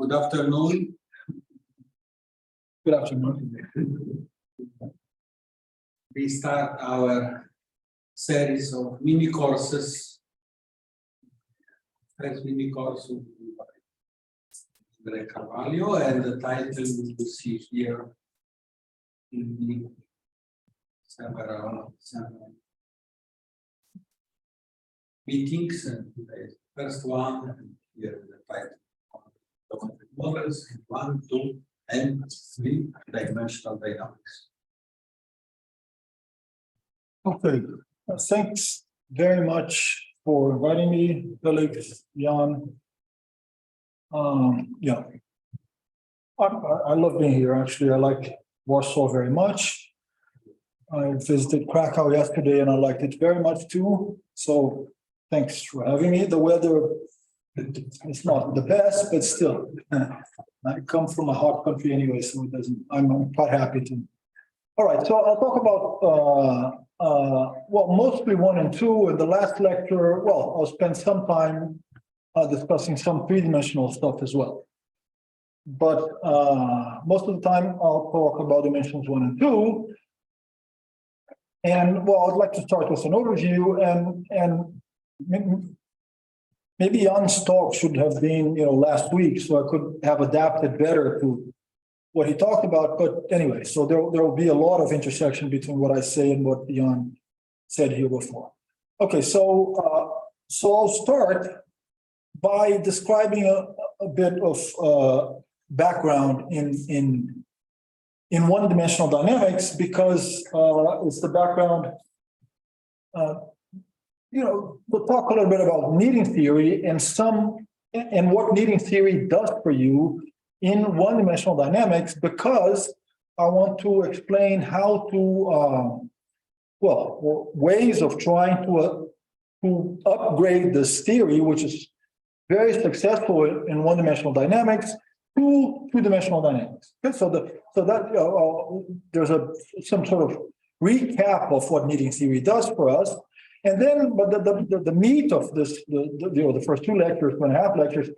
Good afternoon. Good afternoon. We start our series of mini courses. First mini course will be by André Carvalho, and the title you see here in the several meetings. And the first one, and here the title of models 1, 2, and 3 dimensional dynamics. Okay, thanks very much for inviting me, Felix, Jan. Yeah, I love being here. Actually, I like Warsaw very much. I visited Krakow yesterday, and I liked it very much too. So, thanks for having me. The weather is not the best, but still, I come from a hot country anyway, so it doesn't. I'm quite happy to. All right, so I'll talk about well, mostly 1 and 2. In the last lecture, well, I'll spend some time discussing some three-dimensional stuff as well. But most of the time, I'll talk about dimensions 1 and 2. And well, I'd like to start with an overview, and maybe Jan's talk should have been, last week, so I could have adapted better to what he talked about. But anyway, so there will be a lot of intersection between what I say and what Jan said here before. Okay, so I'll start by describing a bit of background in one-dimensional dynamics, because it's the background. We'll talk a little bit about needing theory and what needing theory does for you in one-dimensional dynamics, because I want to explain how to, ways of trying to upgrade this theory, which is very successful in one-dimensional dynamics, to two-dimensional dynamics. Okay, there's some sort of recap of what needing theory does for us. And then, but the meat of this, the first 2 lectures, 2.5 lectures,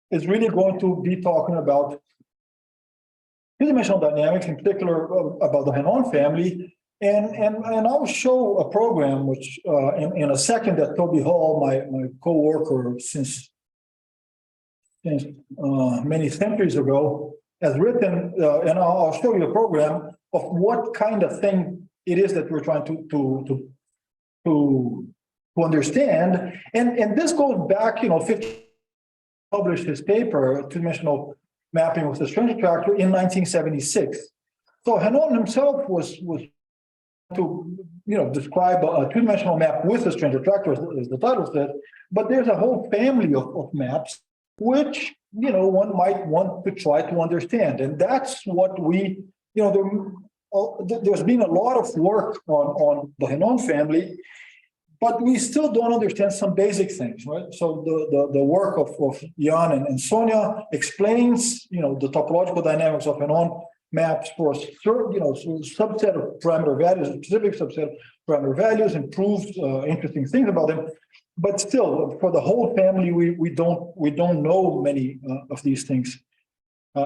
is really going to be talking about two-dimensional dynamics, in particular about the Milnor family, and I'll show a program which, in a second, that Toby Hall, my co-worker since many centuries ago, has written, and I'll show you a program of what kind of thing it is that we're trying to understand, and this goes back, 50. Published his paper, two-dimensional mapping with the strange attractor, in 1976. So Milnor himself was to describe a two-dimensional map with a strange attractor, as the title says. But there's a whole family of maps which one might want to try to understand, and that's what we there's been a lot of work on the Milnor family. But we still don't understand some basic things, right? So the work of Jan and Sonia explains, the topological dynamics of Milnor maps for a certain, subset of parameter values, a specific subset of parameter values, and proves interesting things about them. But still, for the whole family, we don't know many of these things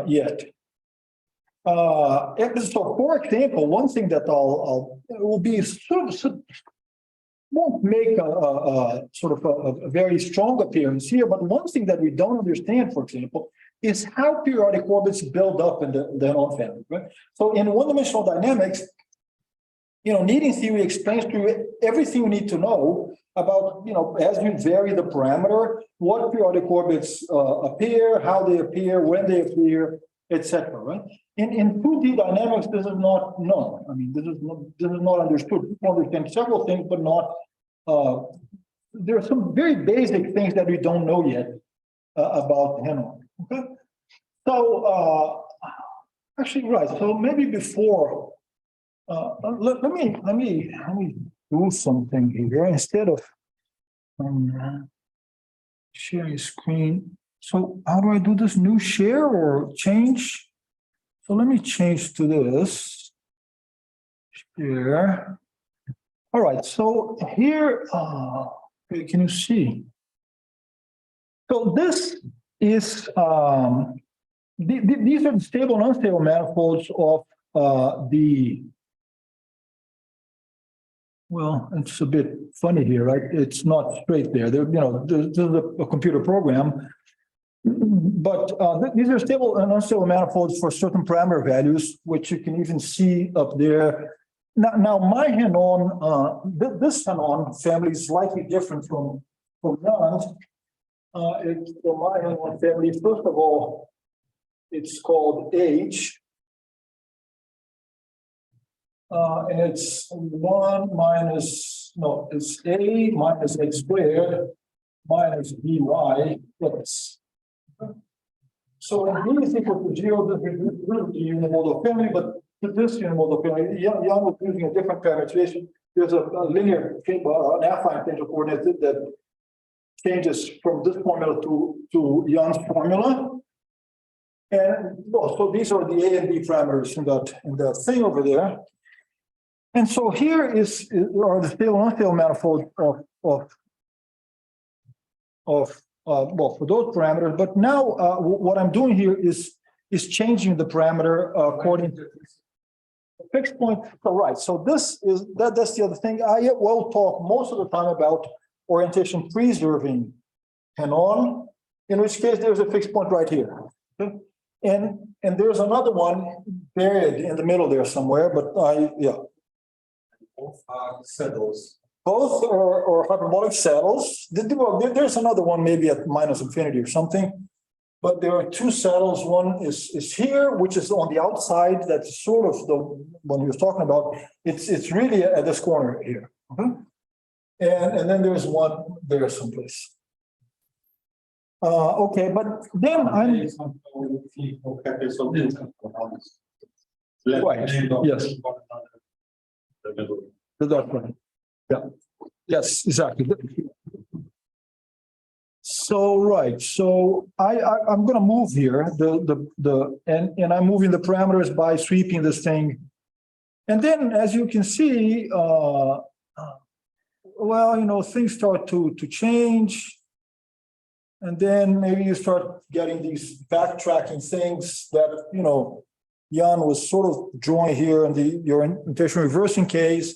yet. So, for example, one thing that will be won't make a sort of a very strong appearance here, but one thing that we don't understand, for example, is how periodic orbits build up in the Milnor family, right? So in one-dimensional dynamics, needing theory explains to you everything you need to know about, as you vary the parameter, what periodic orbits appear, how they appear, when they appear, etc. Right? In 2D dynamics, this is not known. I mean, this is not understood. People understand several things, but not. There are some very basic things that we don't know yet about Milnor. Okay, so actually, right. So maybe before, let me do something here instead of sharing screen. So how do I do this? New share or change? So let me change to this. Share. All right. So here, okay, can you see? So this is these are the stable and unstable manifolds of well, it's a bit funny here, right? It's not straight there. This is a computer program, but these are stable and unstable manifolds for certain parameter values, which you can even see up there. Now my Henon, this Henon family is slightly different from Jan's. It's my Henon family. First of all, it's called H. And it's 1 minus, no, it's A minus X squared minus BY plus. So when B is equal to 0, this is the unimodal family, but this unimodal family, Jan was using a different parameterization. There's a linear, an affine potential coordinate that changes from this formula to Jan's formula. And well, so these are the A and B parameters in that thing over there. And so here are the stable and unstable manifold well, for those parameters. But now what I'm doing here is changing the parameter according to fixed point. So right. So this is that's the other thing. I will talk most of the time about orientation preserving Henon, in which case there's a fixed point right here. Okay? And there's another one buried in the middle there somewhere, but Both are saddles. Both or hyperbolic saddles. There's another one maybe at minus infinity or something, but there are two saddles. One is here, which is on the outside. That's sort of the one he was talking about. It's really at this corner here. And then there's one there someplace. Okay, but then I'm right. Yes. That's right. Yeah. Yes, exactly. So right. So I'm going to move here and I'm moving the parameters by sweeping this thing, and then as you can see, well, things start to change. And then maybe you start getting these backtracking things that, Jan was sort of drawing here in your orientation reversing case.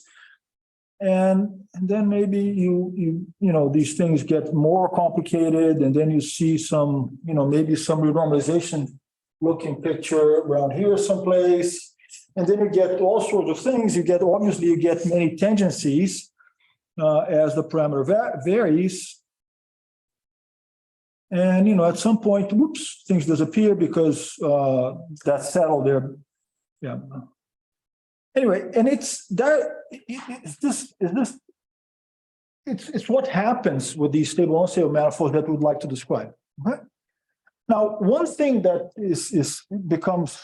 And then maybe these things get more complicated, and then you see some, maybe some renormalization looking picture around here someplace. And then you get all sorts of things. Obviously you get many tangencies as the parameter varies. And, at some point, whoops, things disappear because that's settled there. Yeah. Anyway, and it's what happens with these stable and unstable manifolds that we'd like to describe. Okay? Now, one thing that becomes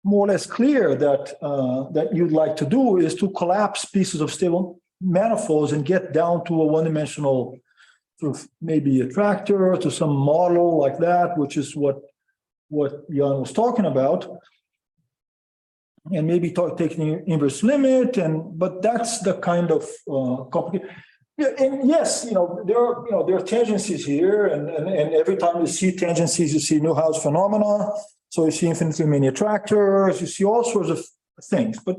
more or less clear that you'd like to do is to collapse pieces of stable manifolds and get down to a one-dimensional sort of maybe attractor to some model like that, which is what Jan was talking about, and maybe taking inverse limit, but that's the kind of complicated. Yeah, and yes, there are tangencies here, and every time you see tangencies, you see Milhaus phenomena. So you see infinitely many attractors, you see all sorts of things, but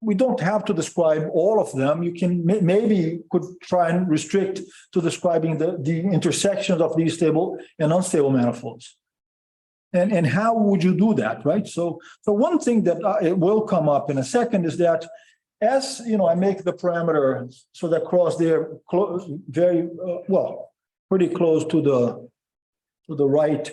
we don't have to describe all of them. You can maybe could try and restrict to describing the intersections of these stable and unstable manifolds. And how would you do that, right? So one thing that it will come up in a second is that as I make the parameter so that cross there very pretty close to the right.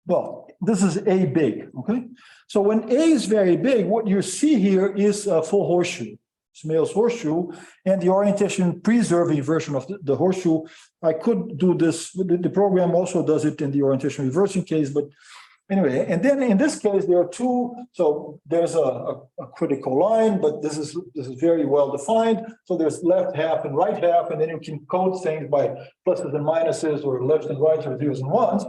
Well, this is A big, okay? So when A is very big, what you see here is a full horseshoe, Smale's horseshoe, and the orientation preserving version of the horseshoe. I could do this, the program also does it in the orientation reversing case, but anyway, and then in this case, there are two, so there's a critical line, but this is very well defined. So there's left half and right half, and then you can code things by pluses and minuses or left and right or zeros and ones.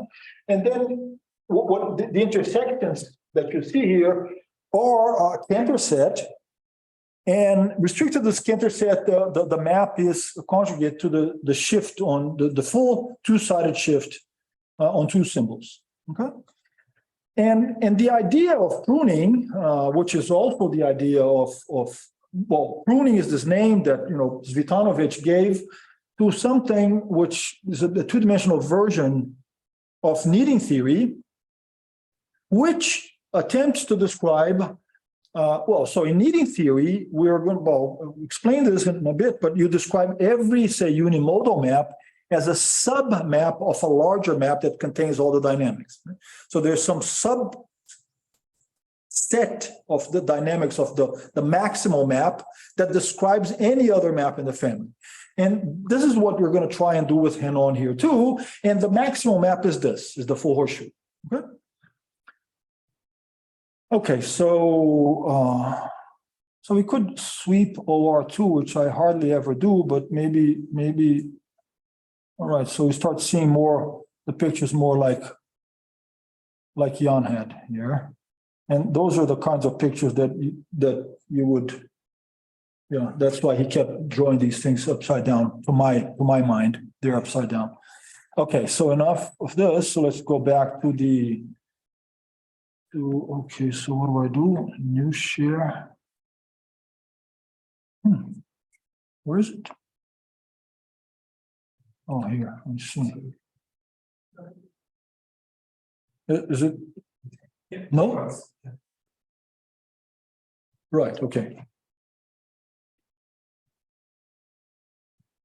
And then what the intersections that you see here are a Cantor set, and restricted to this Cantor set, the map is conjugate to the shift on the full two-sided shift on two symbols. Okay. And the idea of pruning, which is also the idea of well, pruning is this name that Cvitanovich gave to something which is a two-dimensional version of needing theory, which attempts to describe so in needing theory, we're going to explain this in a bit, but you describe every, say, unimodal map as a sub-map of a larger map that contains all the dynamics. So there's some subset of the dynamics of the maximal map that describes any other map in the family. And this is what we're going to try and do with Henon here too. And the maximal map is this, is the full horseshoe. Okay. Okay, so we could sweep OR2, which I hardly ever do, but maybe. All right, so we start seeing more, the pictures more like Jan had here. And those are the kinds of pictures that you would, that's why he kept drawing these things upside down. To my mind, they're upside down. Okay, so enough of this. So let's go back to okay, so what do? New share. Where is it? Oh, here, I see. Is it? No? Right, okay.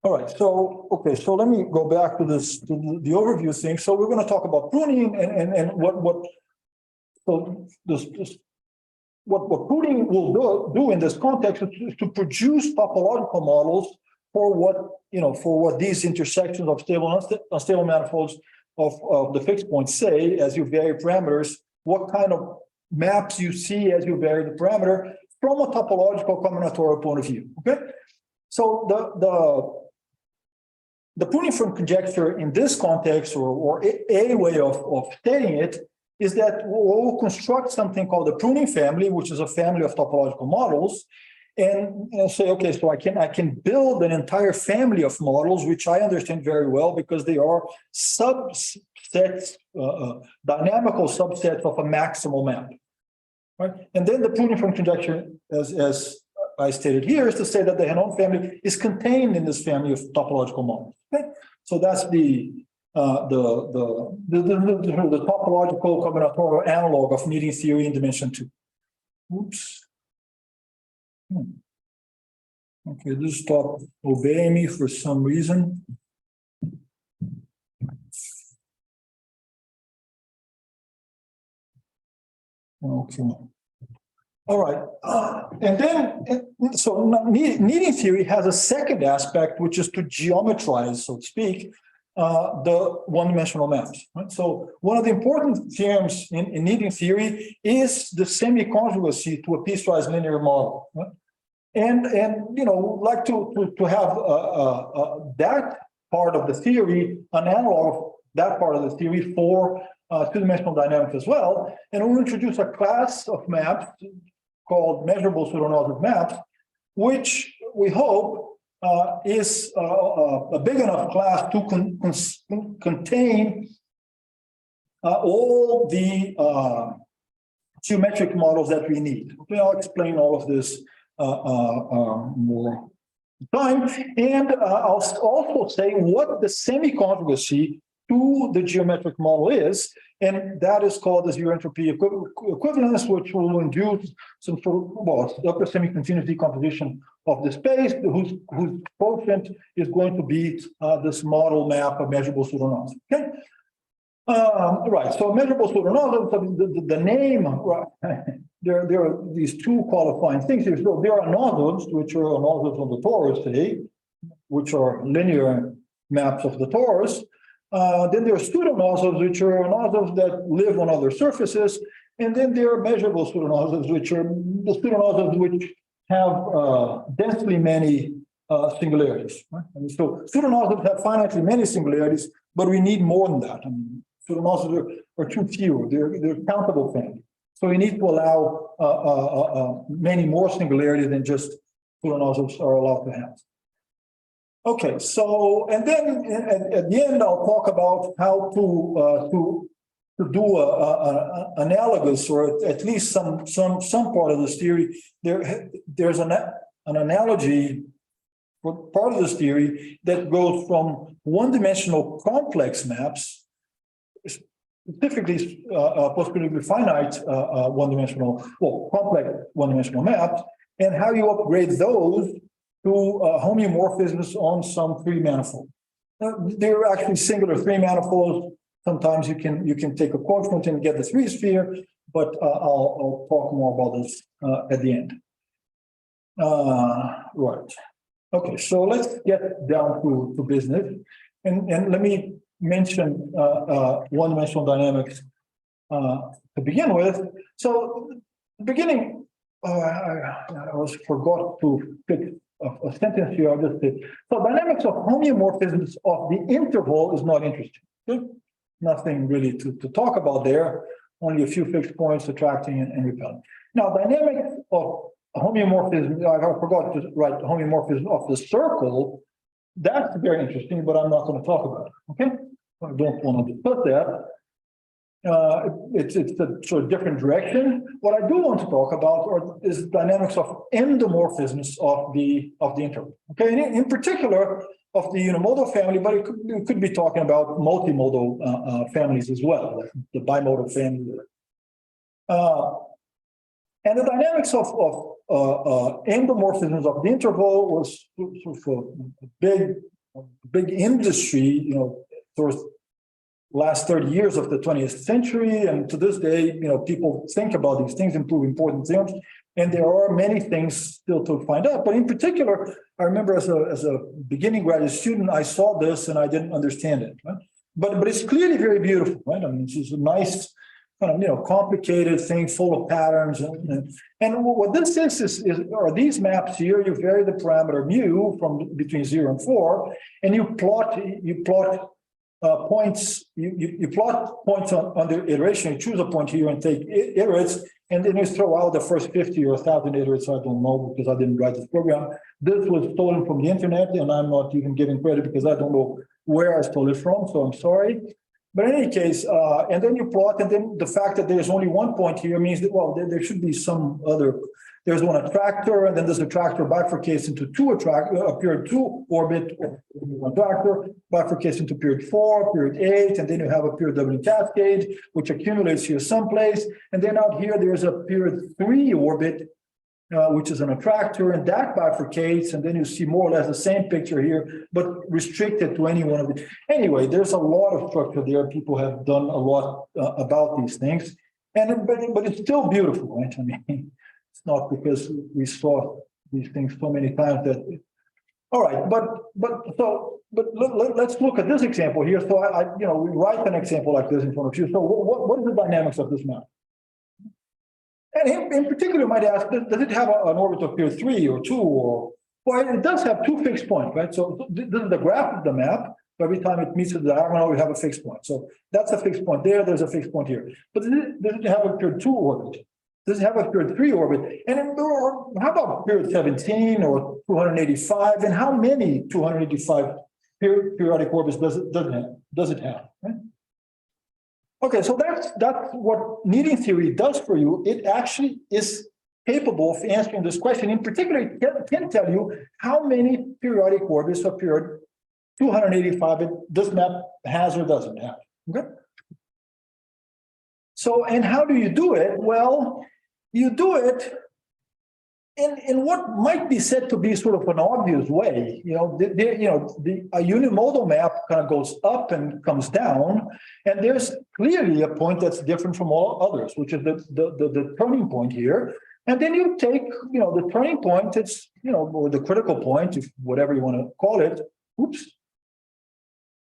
All right, so, okay, so let me go back to this, to the overview thing. So we're going to talk about pruning and what what pruning will do in this context is to produce topological models for what these intersections of stable and unstable manifolds of the fixed points say as you vary parameters, what kind of maps you see as you vary the parameter from a topological combinatorial point of view. Okay, so the pruning from conjecture in this context, or a way of stating it, is that we'll construct something called the pruning family, which is a family of topological models, and say, okay, so I can build an entire family of models, which I understand very well because they are subsets, dynamical subsets of a maximal map, right? And then the pruning from conjecture, as I stated here, is to say that the Henon family is contained in this family of topological models. Okay? So that's the topological combinatorial analog of needing theory in dimension 2. Oops. Okay, this stopped obeying me for some reason. Okay. All right. And then, so needing theory has a second aspect, which is to geometrize, so to speak, the one-dimensional maps. Right? So one of the important theorems in needing theory is the semi-conjugacy to a piecewise linear model. Right? And like to have that part of the theory, an analog of that part of the theory for two-dimensional dynamics as well. And we'll introduce a class of maps called measurable pseudo-Anosov maps, which we hope is a big enough class to contain all the geometric models that we need. Okay, I'll explain all of this more time, and I'll also say what the semi-conjugacy to the geometric model is, and that is called the zero entropy equivalence, which will induce some sort of upper semi-continuous decomposition of the space, whose quotient is going to be this model map of measurable pseudo-Anosov. Okay. Right. So measurable pseudo-Anosov, the name. Right, there are these two qualifying things here. So there are Anosovs, which are Anosovs on the torus, say, which are linear maps of the torus. Then there are pseudo-Anosovs, which are Anosovs that live on other surfaces. And then there are measurable pseudo-Anosovs, which are the pseudo-Anosovs which have densely many singularities. Right? And so pseudo-Anosovs have finitely many singularities, but we need more than that. I mean, pseudo-Anosovs are too few. They're countable family. So we need to allow many more singularities than just pseudo-Anosovs are allowed to have. Okay, so, and then at the end, I'll talk about how to do a analogous, or at least some part of this theory. There's an analogy for part of this theory that goes from one-dimensional complex maps, specifically postcritically finite one-dimensional, well, complex one-dimensional maps, and how you upgrade those to homeomorphisms on some three manifold. They're actually singular three manifolds. Sometimes you can take a quotient and get the three sphere, but I'll talk more about this at the end. Right. Okay, so let's get down to business, and let me mention one-dimensional dynamics to begin with. So, the beginning, I forgot to pick a sentence here. I'll just say, so dynamics of homeomorphisms of the interval is not interesting. Okay? Nothing really to talk about there. Only a few fixed points attracting and repelling. Now, dynamics of homeomorphism, I forgot to write homeomorphism of the circle. That's very interesting, but I'm not going to talk about it. Okay, I don't want to discuss that. It's a sort of different direction. What I do want to talk about is dynamics of endomorphisms of the interval. Okay, and in particular of the unimodal family, but it could be talking about multimodal families as well, like the bimodal family. And the dynamics of endomorphisms of the interval was sort of a big industry, towards last 30 years of the 20th century, and to this day, people think about these things and prove important theorems, and there are many things still to find out. But in particular, I remember as a beginning graduate student, I saw this and I didn't understand it. Right? But it's clearly very beautiful, right? I mean, it's just a nice kind of complicated thing full of patterns, and what this is are these maps here. You vary the parameter mu from between 0 and 4, and you plot points. You plot points on the iteration. You choose a point here and take iterates, and then you throw out the first 50 or 1,000 iterates. I don't know because I didn't write this program. This was stolen from the internet, and I'm not even giving credit because I don't know where I stole it from. So I'm sorry. But in any case, and then you plot, and then the fact that there's only one point here means that, well, there should be some other. There's one attractor, and then this attractor bifurcates into a period 2 orbit, one attractor bifurcates into period 4, period 8, and then you have a period W cascade, which accumulates here someplace. And then out here, there's a period 3 orbit, which is an attractor, and that bifurcates, and then you see more or less the same picture here, but restricted to any one of the. Anyway, there's a lot of structure there. People have done a lot about these things, but it's still beautiful, right? I mean, it's not because we saw these things so many times that. All right, but let's look at this example here. So we write an example like this in front of you. So what is the dynamics of this map? And in particular, you might ask, does it have an orbit of period 3 or 2 or? Well, it does have 2 fixed points, right? So this is the graph of the map. Every time it meets the diagonal, we have a fixed point. So that's a fixed point there. There's a fixed point here. But does it have a period 2 orbit? Does it have a period 3 orbit? And how about period 17 or 285? And how many 285 periodic orbits does it have? Right? Okay, so that's what needing theory does for you. It actually is capable of answering this question. In particular, it can tell you how many periodic orbits of period 285 this map has or doesn't have. Okay. So, and how do you do it? Well, you do it in what might be said to be sort of an obvious way. A unimodal map kind of goes up and comes down, and there's clearly a point that's different from all others, which is the turning point here. And then you take, the turning point, it's, or the critical point, if whatever you want to call it. Oops.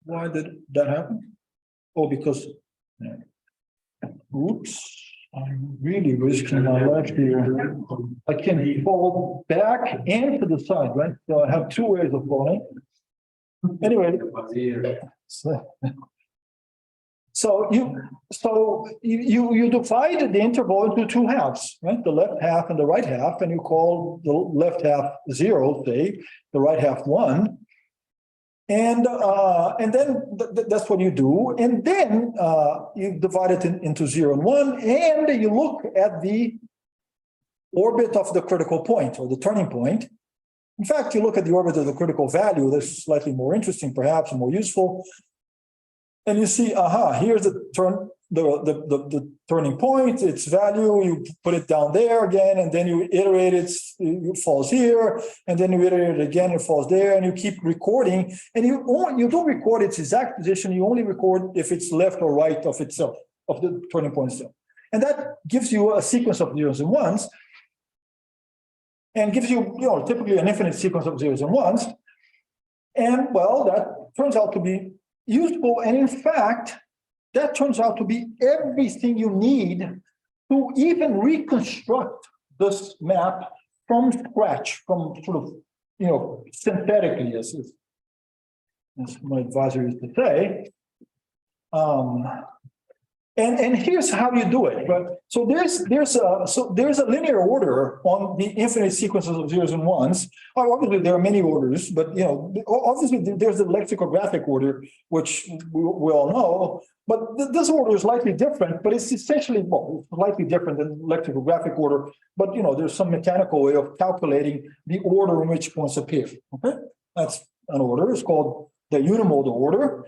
Why did that happen? Oh, because, oops. I'm really risking my life here. I can fall back and to the side, right? So I have 2 ways of falling. Anyway, so you divide the interval into 2 halves, right? The left half and the right half, and you call the left half 0, say, the right half 1. And then that's what you do. And then you divide it into 0 and 1, and you look at the orbit of the critical point or the turning point. In fact, you look at the orbit of the critical value. That's slightly more interesting, perhaps, and more useful. And you see, here's the turning point, its value, you put it down there again, and then you iterate it, it falls here, and then you iterate it again, it falls there, and you keep recording, and you don't record its exact position, you only record if it's left or right of itself, of the turning point itself. And that gives you a sequence of zeros and ones, and gives you, typically an infinite sequence of zeros and ones. And well, that turns out to be useful, and in fact, that turns out to be everything you need to even reconstruct this map from scratch, from sort of, synthetically, as my advisor used to say. And here's how you do it. But so there's a linear order on the infinite sequences of zeros and ones. Obviously, there are many orders, but obviously there's the lexicographic order, which we all know. But this order is slightly different, but it's essentially slightly different than lexicographic order. But there's some mechanical way of calculating the order in which points appear. Okay, that's an order. It's called the unimodal order.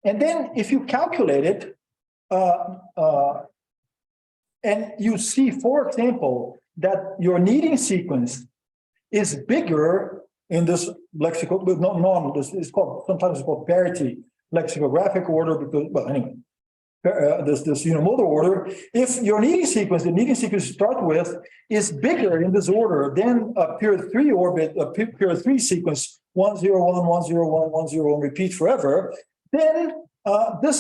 And then if you calculate it, and you see, for example, that your needing sequence is bigger in this lexical, it's called, sometimes it's called parity lexicographic order, because, well, anyway, this unimodal order, if your needing sequence, the needing sequence you start with, is bigger in this order than a period 3 orbit, a period 3 sequence, 1, 0, 1, 1, 0, 1, 1, 0, and repeat forever, then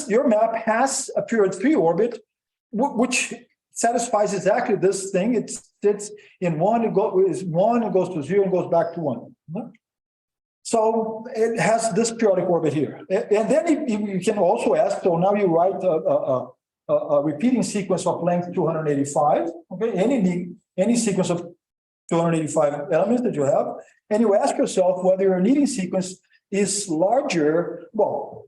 your map has a period 3 orbit, which satisfies exactly this thing. It sits in 1, it goes to 0, and goes back to 1. So it has this periodic orbit here. And then you can also ask, so now you write a repeating sequence of length 285, okay, any sequence of 285 elements that you have, and you ask yourself whether your needing sequence is larger. Well,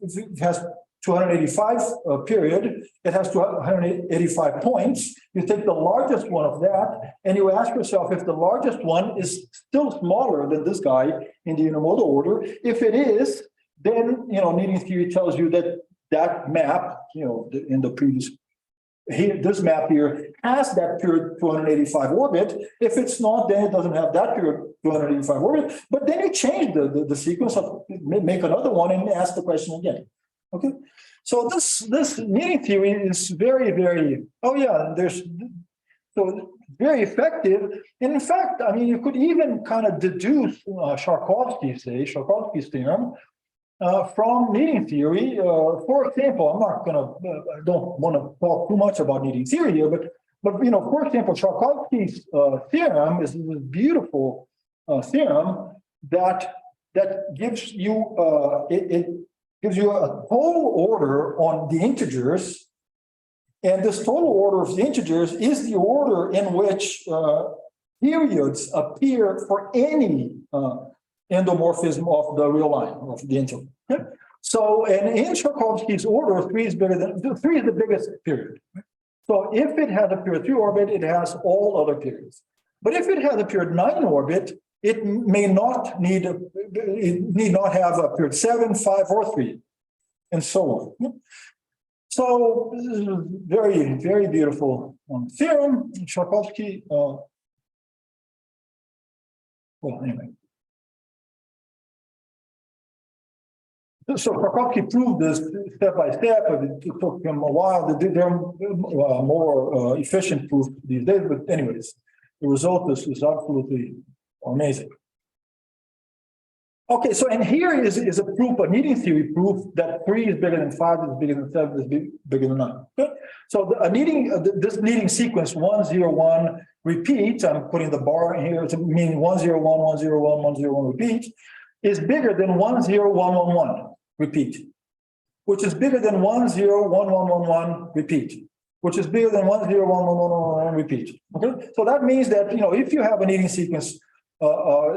it has 285 period, it has 285 points. You take the largest one of that, and you ask yourself if the largest one is still smaller than this guy in the unimodal order. If it is, then needing theory tells you that map, in the previous, this map here has that period 285 orbit. If it's not, then it doesn't have that period 285 orbit. But then you change the sequence of, make another one and ask the question again. Okay, so this needing theory is very, very, very effective. And in fact, I mean, you could even kind of deduce Sharkovsky's theorem from needing theory. For example, I don't want to talk too much about needing theory here, but for example, Sharkovsky's theorem is this beautiful theorem that gives you gives you a total order on the integers, and this total order of the integers is the order in which periods appear for any endomorphism of the real line of the interval. Okay? So, and in Sharkovsky's order, 3 is the biggest period. So if it has a period 3 orbit, it has all other periods. But if it has a period 9 orbit, it may not need, it need not have a period 7, 5, or 3, and so on. So this is a very, very beautiful theorem. Sharkovsky, well, anyway. So Sharkovsky proved this step by step. It took him a while. There are more efficient proof these days, but anyways, the result is absolutely amazing. Okay, so and here is a proof, a needing theory proof that 3 is bigger than 5, is bigger than 7, is bigger than 9. Okay? So this needing sequence 1, 0, 1 repeat. I'm putting the bar in here to mean 1, 0, 1, 1, 0, 1, 1, 0, 1 repeat is bigger than 1, 0, 1, 1, 1 repeat, which is bigger than 1, 0, 1, 1, 1, 1 repeat, which is bigger than 1, 0, 1, 1, 1, 1, 1 repeat. Okay, so that means that if you have a needing sequence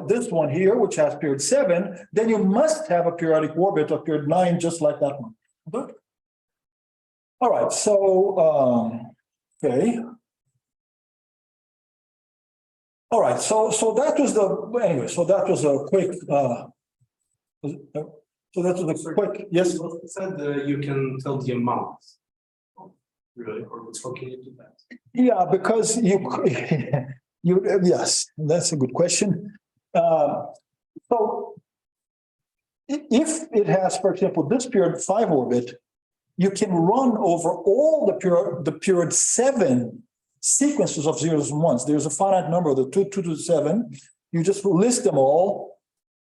this one here, which has period 7, then you must have a periodic orbit of period 9, just like that one. Okay? All right, so okay. All right, so that was the anyway. So that was a quick. So that was a quick. Yes. You said you can tell the amount. Really, or how can you do that? Yeah, because you yes, that's a good question. So if it has, for example, this period 5 orbit, you can run over all the period 7 sequences of zeros and ones. There's a finite number, the 2 to 7. You just list them all,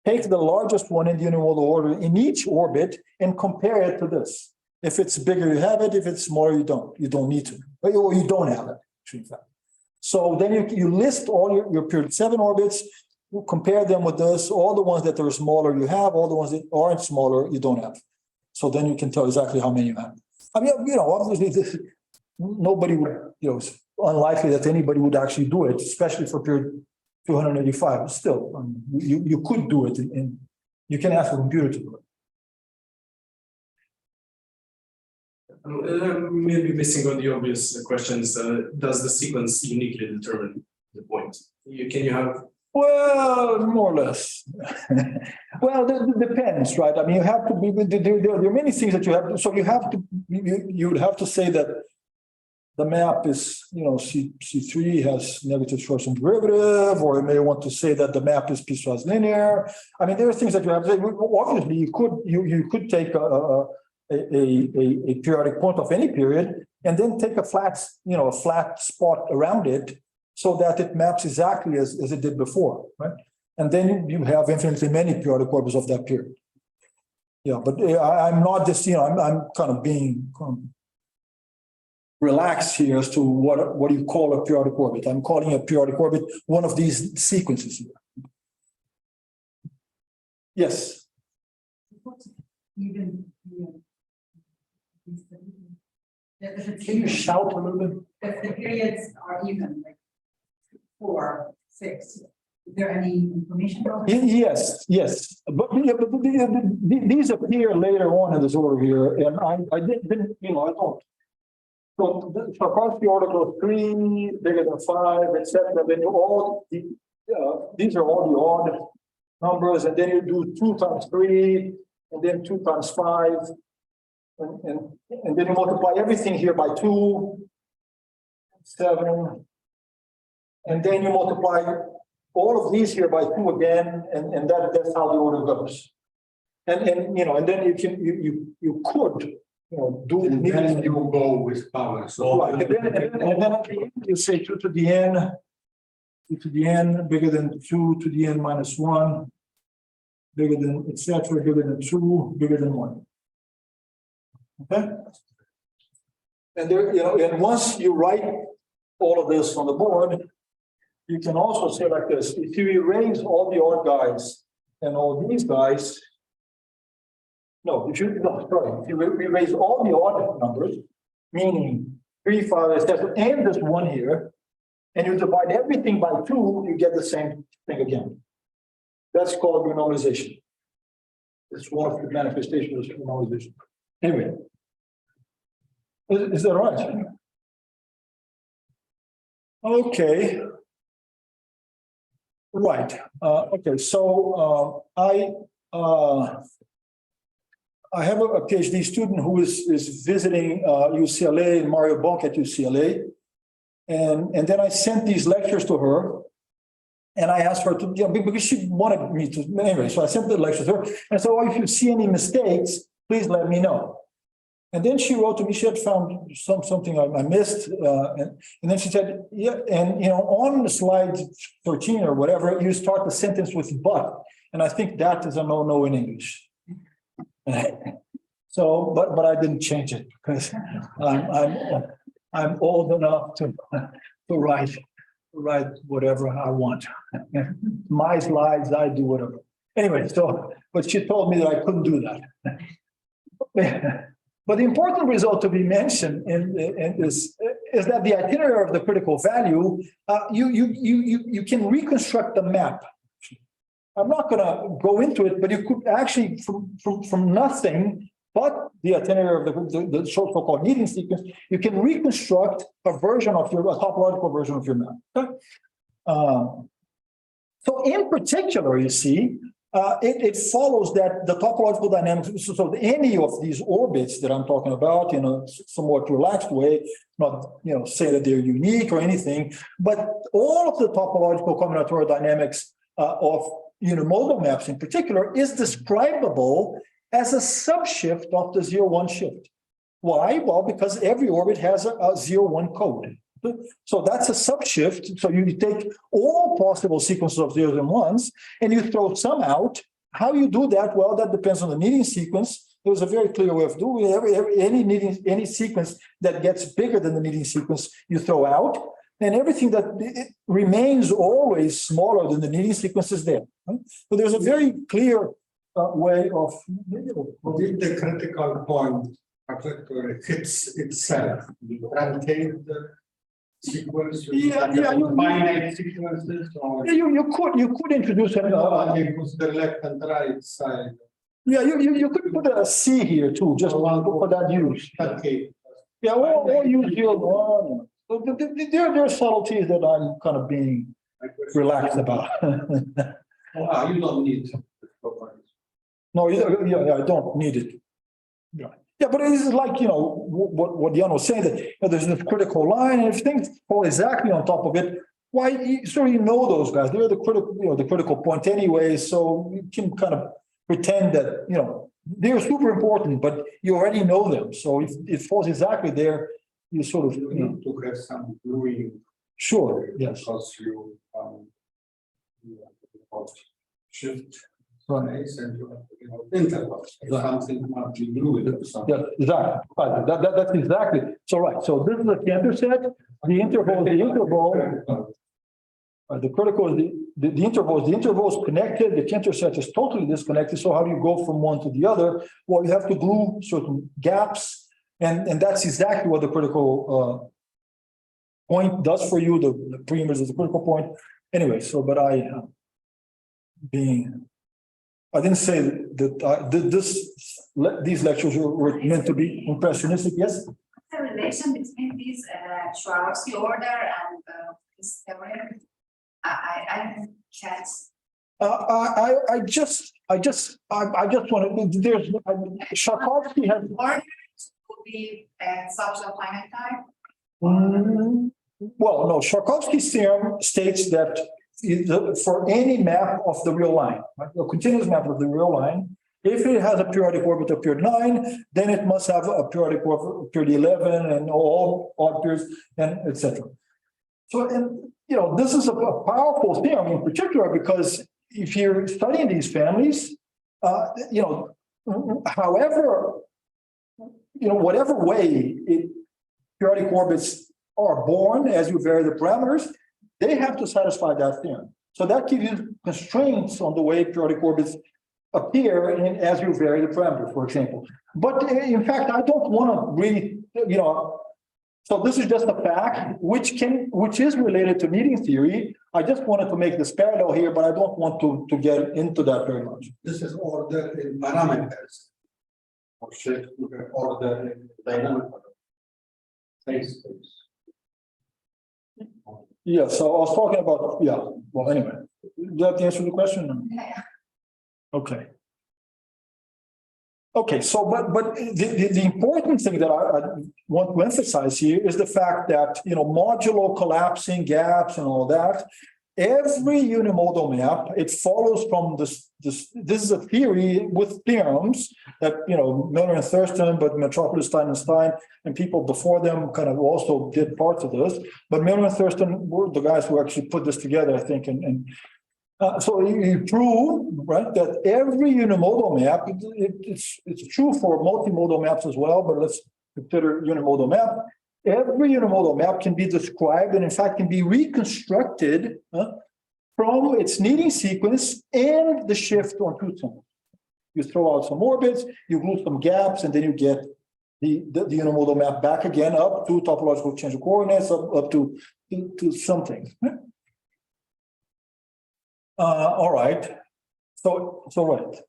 take the largest one in the unimodal order in each orbit, and compare it to this. If it's bigger, you have it. If it's smaller, you don't. You don't need to. Or you don't have it, in fact. So then you list all your period 7 orbits, you compare them with this, all the ones that are smaller you have, all the ones that aren't smaller you don't have. So then you can tell exactly how many you have. I mean, obviously, nobody would, it's unlikely that anybody would actually do it, especially for period 285. Still, you could do it, and you can ask a computer to do it. Maybe missing on the obvious questions, does the sequence uniquely determine the point? Can you have? Well, more or less. Well, it depends, right? I mean, you have to be. There are many things that you have to. So you have to. You would have to say that the map is, C3 has negative Schwarzschild derivative, or you may want to say that the map is piecewise linear. I mean, there are things that you have to say. Obviously, you could take a periodic point of any period and then take a flat spot around it so that it maps exactly as it did before, right? And then you have infinitely many periodic orbits of that period. Yeah, but I'm not just, I'm kind of being relaxed here as to what do you call a periodic orbit. I'm calling a periodic orbit one of these sequences here. Yes. Can you shout a little bit? If the periods are even, like 4, 6, is there any information about it? Yes. But these appear later on in this order here, and I didn't, I don't. So across the order goes 3, bigger than 5, etc. Then these are all the odd numbers, and then you do 2 times 3, and then 2 times 5. And then you multiply everything here by 2, 7, and then you multiply all of these here by 2 again, and that's how the order goes. And then you could do. And then you go with power. So right. And then at the end you say 2 to the n, 2 to the n bigger than 2 to the n minus 1, bigger than etc. bigger than 2, bigger than 1. Okay, and there, and once you write all of this on the board, you can also say like this: if you erase all the odd guys and all these guys, if you erase all the odd numbers, meaning 3, 5, etc., and this 1 here, and you divide everything by 2, you get the same thing again. That's called renormalization. It's one of the manifestations of renormalization. Anyway, is that right? Okay. Right. Okay. So I have a PhD student who is visiting UCLA, and Mario Bonk at UCLA, and then I sent these lectures to her. And I asked her to, because she wanted me to, anyway, so I sent the lectures to her. And so if you see any mistakes, please let me know. And then she wrote to me, she had found something I missed. And then she said, and on slide 13 or whatever, you start the sentence with but. And I think that is a no in English. So, but I didn't change it because I'm old enough to write whatever I want. My slides, I do whatever. Anyway, but she told me that I couldn't do that. But the important result to be mentioned is that the itinerary of the critical value, you can reconstruct the map I'm not going to go into it, but you could actually, from nothing but the itinerary of the so-called needing sequence, you can reconstruct a version of a topological version of your map. Okay? So in particular, you see, it follows that the topological dynamics, so any of these orbits that I'm talking about in a somewhat relaxed way, not say that they're unique or anything, but all of the topological combinatorial dynamics of unimodal maps in particular is describable as a subshift of the 0-1 shift. Why? Well, because every orbit has a 0-1 code. So that's a subshift. So you take all possible sequences of zeros and ones and you throw some out. How you do that? Well, that depends on the needing sequence. There's a very clear way of doing it. Any sequence that gets bigger than the needing sequence, you throw out. And everything that remains always smaller than the needing sequence is there. Right? So there's a very clear way of. If the critical point hits itself, you truncate the sequence. Finite sequences, or You could introduce an. use the left and right side. Yeah, you could put a C here too, just for that use. Okay. Yeah, or use your one. So there are subtleties that I'm kind of being relaxed about. You don't need. No, I don't need it. Yeah, but it's like, what Jan was saying, that there's this critical line, and if things fall exactly on top of it, why, you know those guys, they're the critical point anyway, so you can kind of pretend that, they're super important, but you already know them. So if it falls exactly there, you sort of, You need to have some gluing. Sure, yes. Because you shift. Right. And intervals. Something might be glued or something. Yeah, exactly. Right. That's exactly. So right. So this is the Cantor set. The interval. The critical is the intervals. The interval is connected. The Cantor set is totally disconnected. So how do you go from one to the other? Well, you have to glue certain gaps, and that's exactly what the critical point does for you. The pre-image is the critical point. Anyway, so but I didn't say that these lectures were meant to be impressionistic. Yes. The relation between this Swarovski order and this theorem, I can't. I just want to. There's Sharkovsky has. Order would be such a finite type. Well, no. Sharkovsky's theorem states that for any map of the real line, right, a continuous map of the real line, if it has a periodic orbit of period 9, then it must have a periodic orbit of period 11 and all odd periods and etc. So, and this is a powerful theorem in particular because if you're studying these families, however, whatever way periodic orbits are born as you vary the parameters, they have to satisfy that theorem. So that gives you constraints on the way periodic orbits appear as you vary the parameters, for example. But in fact, I don't want to really, so this is just a fact which is related to needing theory. I just wanted to make this parallel here, but I don't want to get into that very much. This is order in parameters. Or should order in dynamical space. Yeah, so I was talking about, well, anyway, do you have to answer the question? Yeah. Okay. Okay, so, but the important thing that I want to emphasize here is the fact that, modulo collapsing gaps and all that, every unimodal map, it follows from this is a theory with theorems that, Milnor and Thurston, but Metropolis, Stein, and people before them kind of also did parts of this. But Milnor and Thurston were the guys who actually put this together, I think. So you prove, right, that every unimodal map, it's true for multimodal maps as well, but let's consider unimodal map. Every unimodal map can be described and in fact can be reconstructed from its needing sequence and the shift on two symbols. You throw out some orbits, you glue some gaps, and then you get the unimodal map back again up to topological change of coordinates, up to something. All right. right.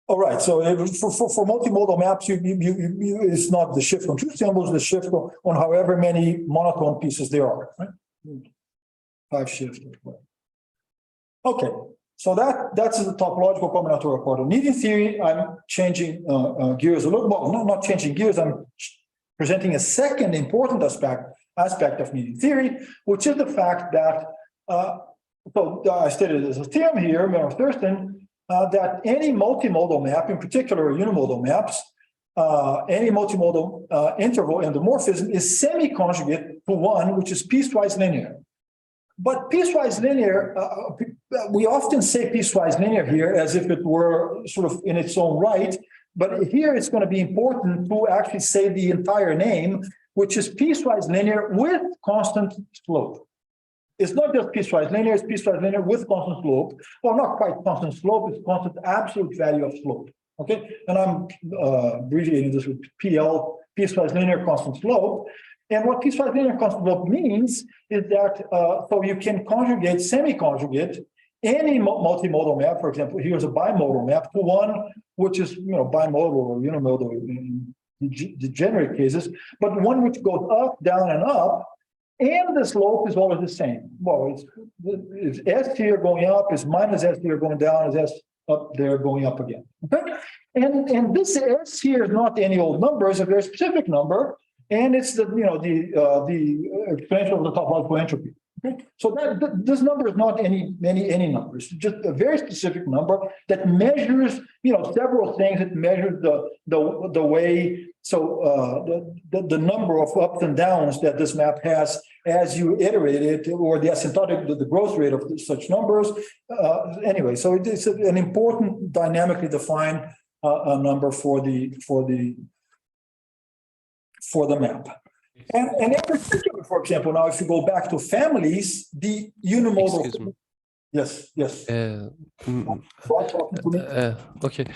All right, so for multimodal maps, it's not the shift on two symbols, the shift on however many monotone pieces there are, right? 5 shifts. Okay, so that's the topological combinatorial part of needing theory. I'm changing gears a little. Well, not changing gears. I'm presenting a second important aspect of needing theory, which is the fact that I stated as a theorem here, Milnor-Thurston, that any multimodal map, in particular unimodal maps, any multimodal interval endomorphism is semi-conjugate to one, which is piecewise linear. But piecewise linear, we often say piecewise linear here as if it were sort of in its own right, but here it's going to be important to actually say the entire name, which is piecewise linear with constant slope. It's not just piecewise linear, it's piecewise linear with constant slope. Well, not quite constant slope, it's constant absolute value of slope. Okay, and I'm abbreviating this with PL, piecewise linear constant slope. And what piecewise linear constant slope means is that so you can conjugate, semi-conjugate any multimodal map. For example, here's a bimodal map to one which is bimodal or unimodal in degenerate cases, but one which goes up, down, and up. And the slope is always the same. Well, it's S here going up, it's minus S here going down, it's S up there going up again. Okay? And this S here is not any old number, it's a very specific number, and it's the exponential of the topological entropy. Okay? So this number is not any number. It's just a very specific number that measures several things. It measures the way, so the number of ups and downs that this map has as you iterate it, or the asymptotic, the growth rate of such numbers. Anyway, so it's an important dynamically defined number for the map. And in particular, for example, now if you go back to families, the unimodal. Excuse me. Yes. Okay.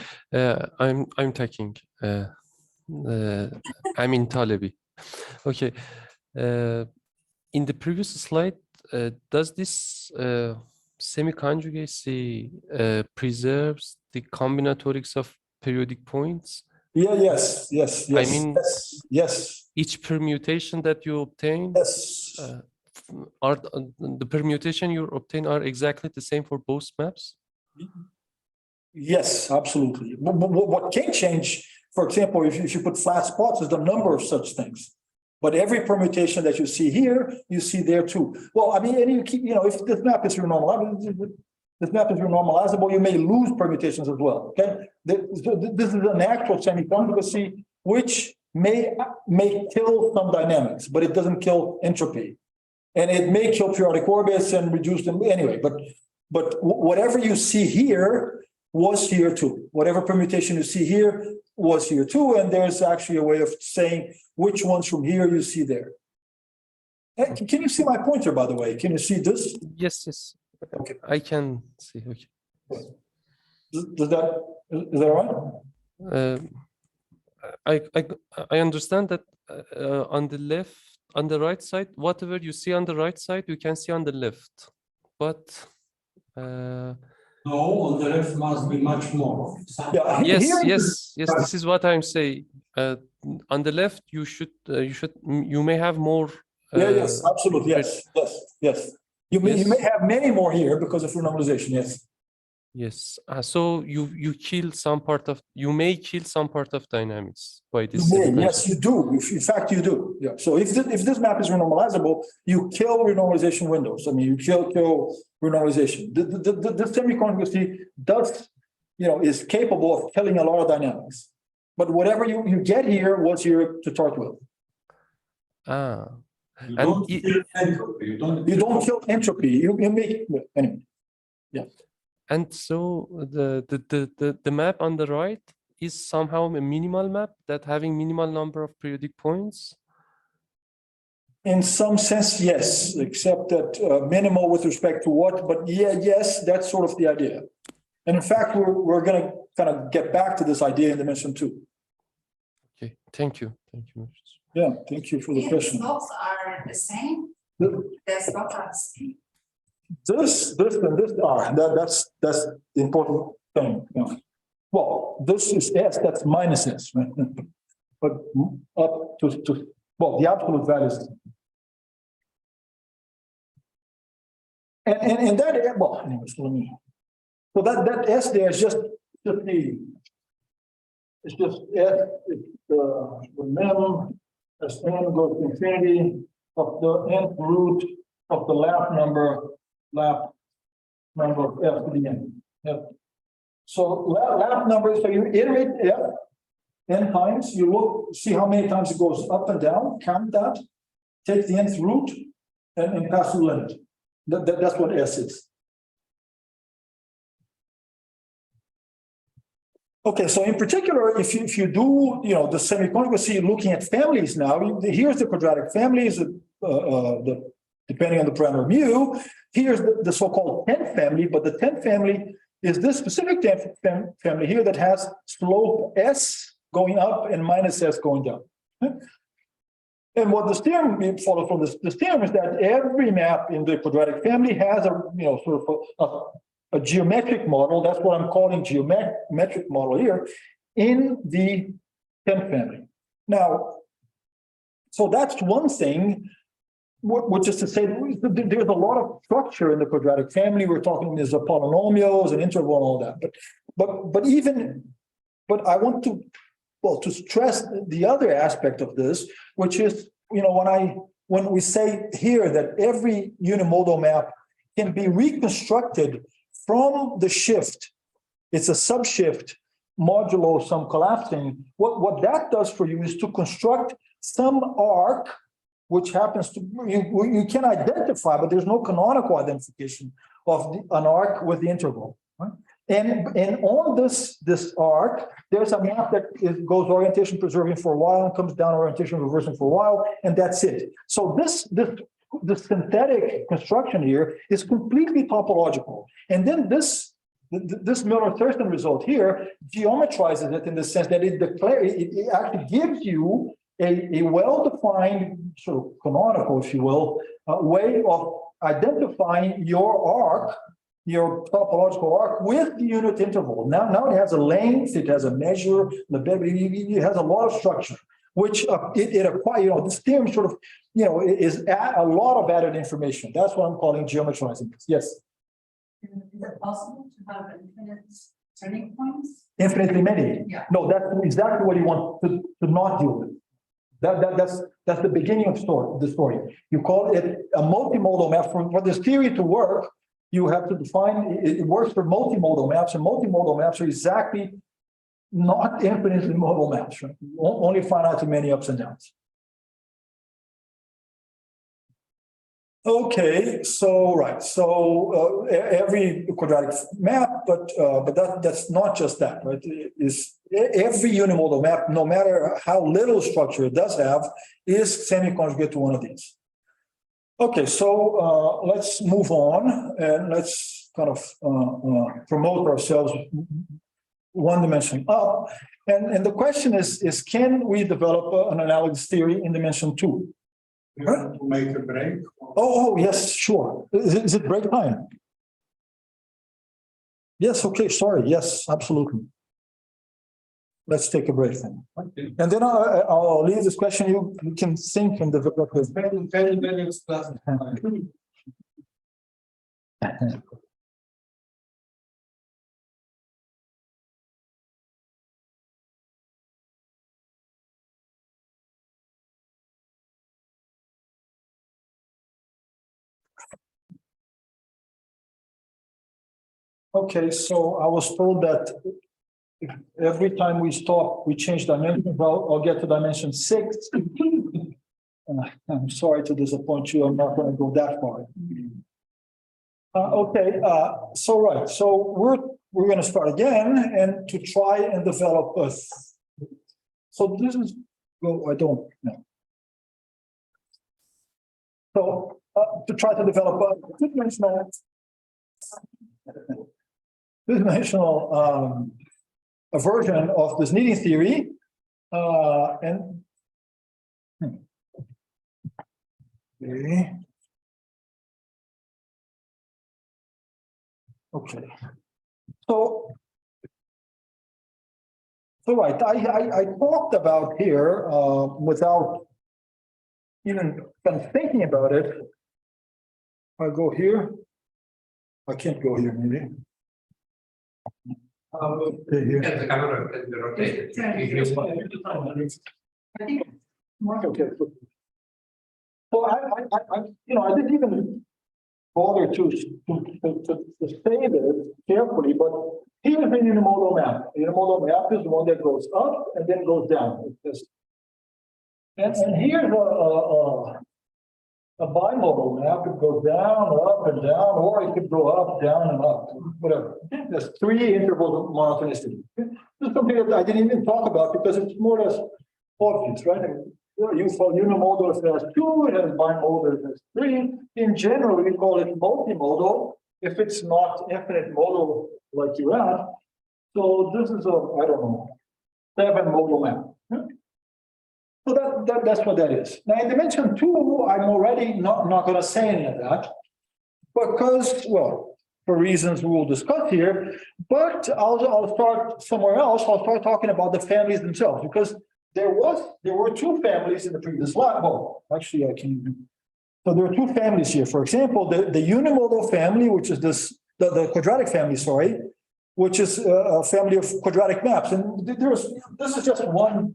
I'm taking. I'm in Talebi. Okay. In the previous slide, does this semi-conjugacy preserves the combinatorics of periodic points? Yeah. Yes. I mean, yes. Each permutation that you obtain, yes. Are the permutation you obtain are exactly the same for both maps? Yes, absolutely. What can change, for example, if you put flat spots, is the number of such things. But every permutation that you see here, you see there too. Well, I mean, and you keep, if this map is renormalizable, you may lose permutations as well. Okay, this is an actual semi-conjugacy which may kill some dynamics, but it doesn't kill entropy, and it may kill periodic orbits and reduce them anyway. But whatever you see here was here too. Whatever permutation you see here was here too, and there's actually a way of saying which ones from here you see there. Can you see my pointer, by the way? Can you see this? Yes. Okay. I can see. Okay. Is that all right? I understand that on the right side, whatever you see on the right side, you can see on the left. But no, on the left must be much more. Yeah. Yes. This is what I'm saying. On the left, you may have more. Yes, absolutely. Yes. You may have many more here because of renormalization. Yes. So you may kill some part of dynamics by this. Yes, you do. In fact, you do. Yeah. So if this map is renormalizable, you kill renormalization windows. I mean, you kill renormalization. The semi-conjugacy does, is capable of killing a lot of dynamics. But whatever you get here was here to start with. You don't kill entropy. You don't kill entropy. You make anyway. Yeah. And so the map on the right is somehow a minimal map that having minimal number of periodic points. In some sense, yes, except that minimal with respect to what, but yes, that's sort of the idea. And in fact, we're going to kind of get back to this idea in dimension 2. Okay, thank you. Yeah, thank you for the question. The slopes are the same. The slopes are the same. this, and this are, that's the important thing. You know. Well, this is S, that's minus S, right? But up to well, the absolute value is. And that, well, anyways, let me. So that S there is just the. It's just S, it's the mem as n goes to infinity of the nth root of the lap number of f to the n. Yep. So lap number, so you iterate f n times, you look, see how many times it goes up and down, count that, take the nth root, and pass the limit. That's what S is. Okay, so in particular, if you do, you know, the semi-conjugacy looking at families now, here's the quadratic families, depending on the parameter mu. Here's the so-called 10th family, but the 10th family is this specific 10th family here that has slope S going up and minus S going down. And what this theorem we follow from this theorem is that every map in the quadratic family has a, you know, sort of a geometric model. That's what I'm calling geometric model here in the 10th family. Now, so that's one thing, which is to say there's a lot of structure in the quadratic family. We're talking there's a polynomials and interval and all that. But I want to, well, to stress the other aspect of this, which is, you know, when we say here that every unimodal map can be reconstructed from the shift, it's a subshift modulo some collapsing. What that does for you is to construct some arc, which happens to, you can identify, but there's no canonical identification of an arc with the interval. Right? And on this arc, there's a map that goes orientation preserving for a while and comes down orientation reversing for a while, and that's it. So this synthetic construction here is completely topological. And then this Milnor-Thurston result here geometrizes it in the sense that it actually gives you a well-defined sort of canonical, if you will, way of identifying your arc, your topological arc with the unit interval. Now it has a length, it has a measure, it has a lot of structure, which it acquires, you know, this theorem sort of, you know, is a lot of added information. That's what I'm calling geometrizing this. Yes? Is it possible to have infinite turning points? Infinitely many? Yeah. No, that's exactly what you want to not deal with. That's the beginning of the story. You call it a multimodal map. For this theory to work, you have to define, it works for multimodal maps, and multimodal maps are exactly not infinitely modal maps, right? Only finitely many ups and downs. Okay, so right, so every quadratic map, but that's not just that, right? Is every unimodal map, no matter how little structure it does have, is semi-conjugate to one of these. Okay, so let's move on and let's kind of promote ourselves one dimension up. And the question is can we develop an analogous theory in dimension 2? You want to make a break? Oh, yes, sure. Is it break time? Yes, okay, sorry. Yes, absolutely. Let's take a break then. And then I'll leave this question. You can think and develop it. Very pleasant. Okay, so I was told that every time we stop, we change dimension. Well, I'll get to dimension 6. I'm sorry to disappoint you. I'm not going to go that far. Okay, so right. So we're going to start again and to try and develop a. So this is. Well, I don't know. So to try to develop a two-dimensional a version of this needing theory, and okay. Okay. So right, I talked about here without even kind of thinking about it. I go here. I can't go here, maybe. Okay, here. The camera can be rotated. Okay. So I didn't even bother to say this carefully, but here's the unimodal map. The unimodal map is the one that goes up and then goes down. And here's a bimodal map. It goes down, up, and down, or it could go up, down, and up, whatever. There's three intervals of monotonicity. This is something that I didn't even talk about because it's more or less obvious, right? Unimodal if it has two, it has bimodal if it has three. In general, we call it multimodal if it's not infinite modal like you have. So this is I don't know, 7-modal map. So that's what that is. Now in dimension 2, I'm already not going to say any of that because, well, for reasons we will discuss here, but I'll start somewhere else. I'll start talking about the families themselves because there were two families in the previous slide. Well, actually I can. So there are two families here. For example, the unimodal family, which is the quadratic family, sorry, which is a family of quadratic maps. And this is just one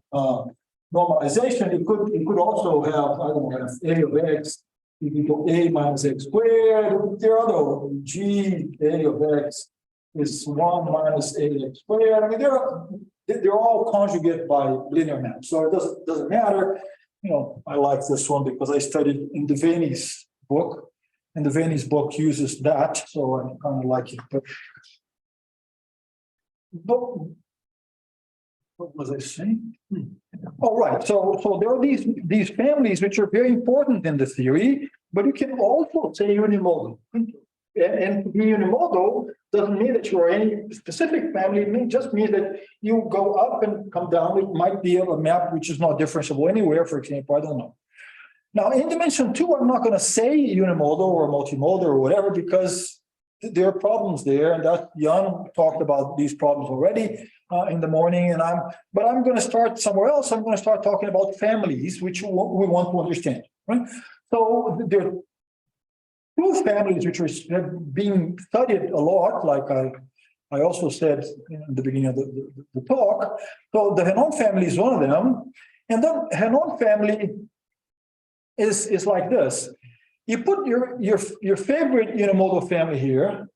normalization. It could also have, I don't know, a of x equal a minus x squared. There are other g a of x is 1 minus a x squared. I mean, they're all conjugate by linear maps, so it doesn't matter. I like this one because I studied in the Vani's book, and the Vani's book uses that, so I kind of like it. But what was I saying? All right, so there are these families which are very important in the theory, but you can also say unimodal. And to be unimodal doesn't mean that you are any specific family. It just means that you go up and come down. It might be a map which is not differentiable anywhere, for example. I don't know. Now, in dimension 2, I'm not going to say unimodal or multimodal or whatever because there are problems there, and that Jan talked about these problems already in the morning. But I'm going to start somewhere else. I'm going to start talking about families, which we want to understand. Right? So there are two families which are being studied a lot, like I also said in the beginning of the talk. So the Henon family is one of them, and the Henon family is like this. You put your favorite unimodal family here,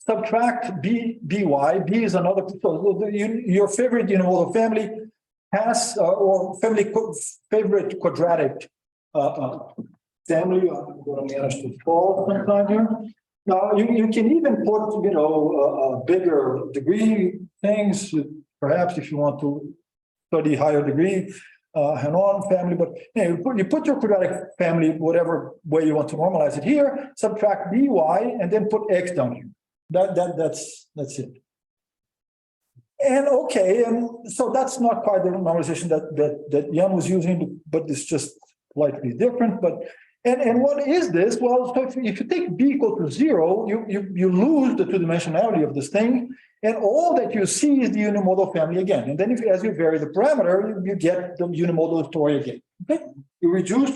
subtract by. B is another. So your favorite unimodal family has or favorite quadratic family. I'm going to manage to fall sometime here. Now you can even put bigger degree things. Perhaps if you want to study higher degree. Henon family, but you put your quadratic family whatever way you want to normalize it here, subtract by, and then put x down here. That's it. And okay, and so that's not quite the normalization that Jan was using, but it's just slightly different. But and what is this? Well, so if you take b equal to 0, you lose the two-dimensionality of this thing. And all that you see is the unimodal family again. And then as you vary the parameter, you get the unimodal story again. Okay? You reduce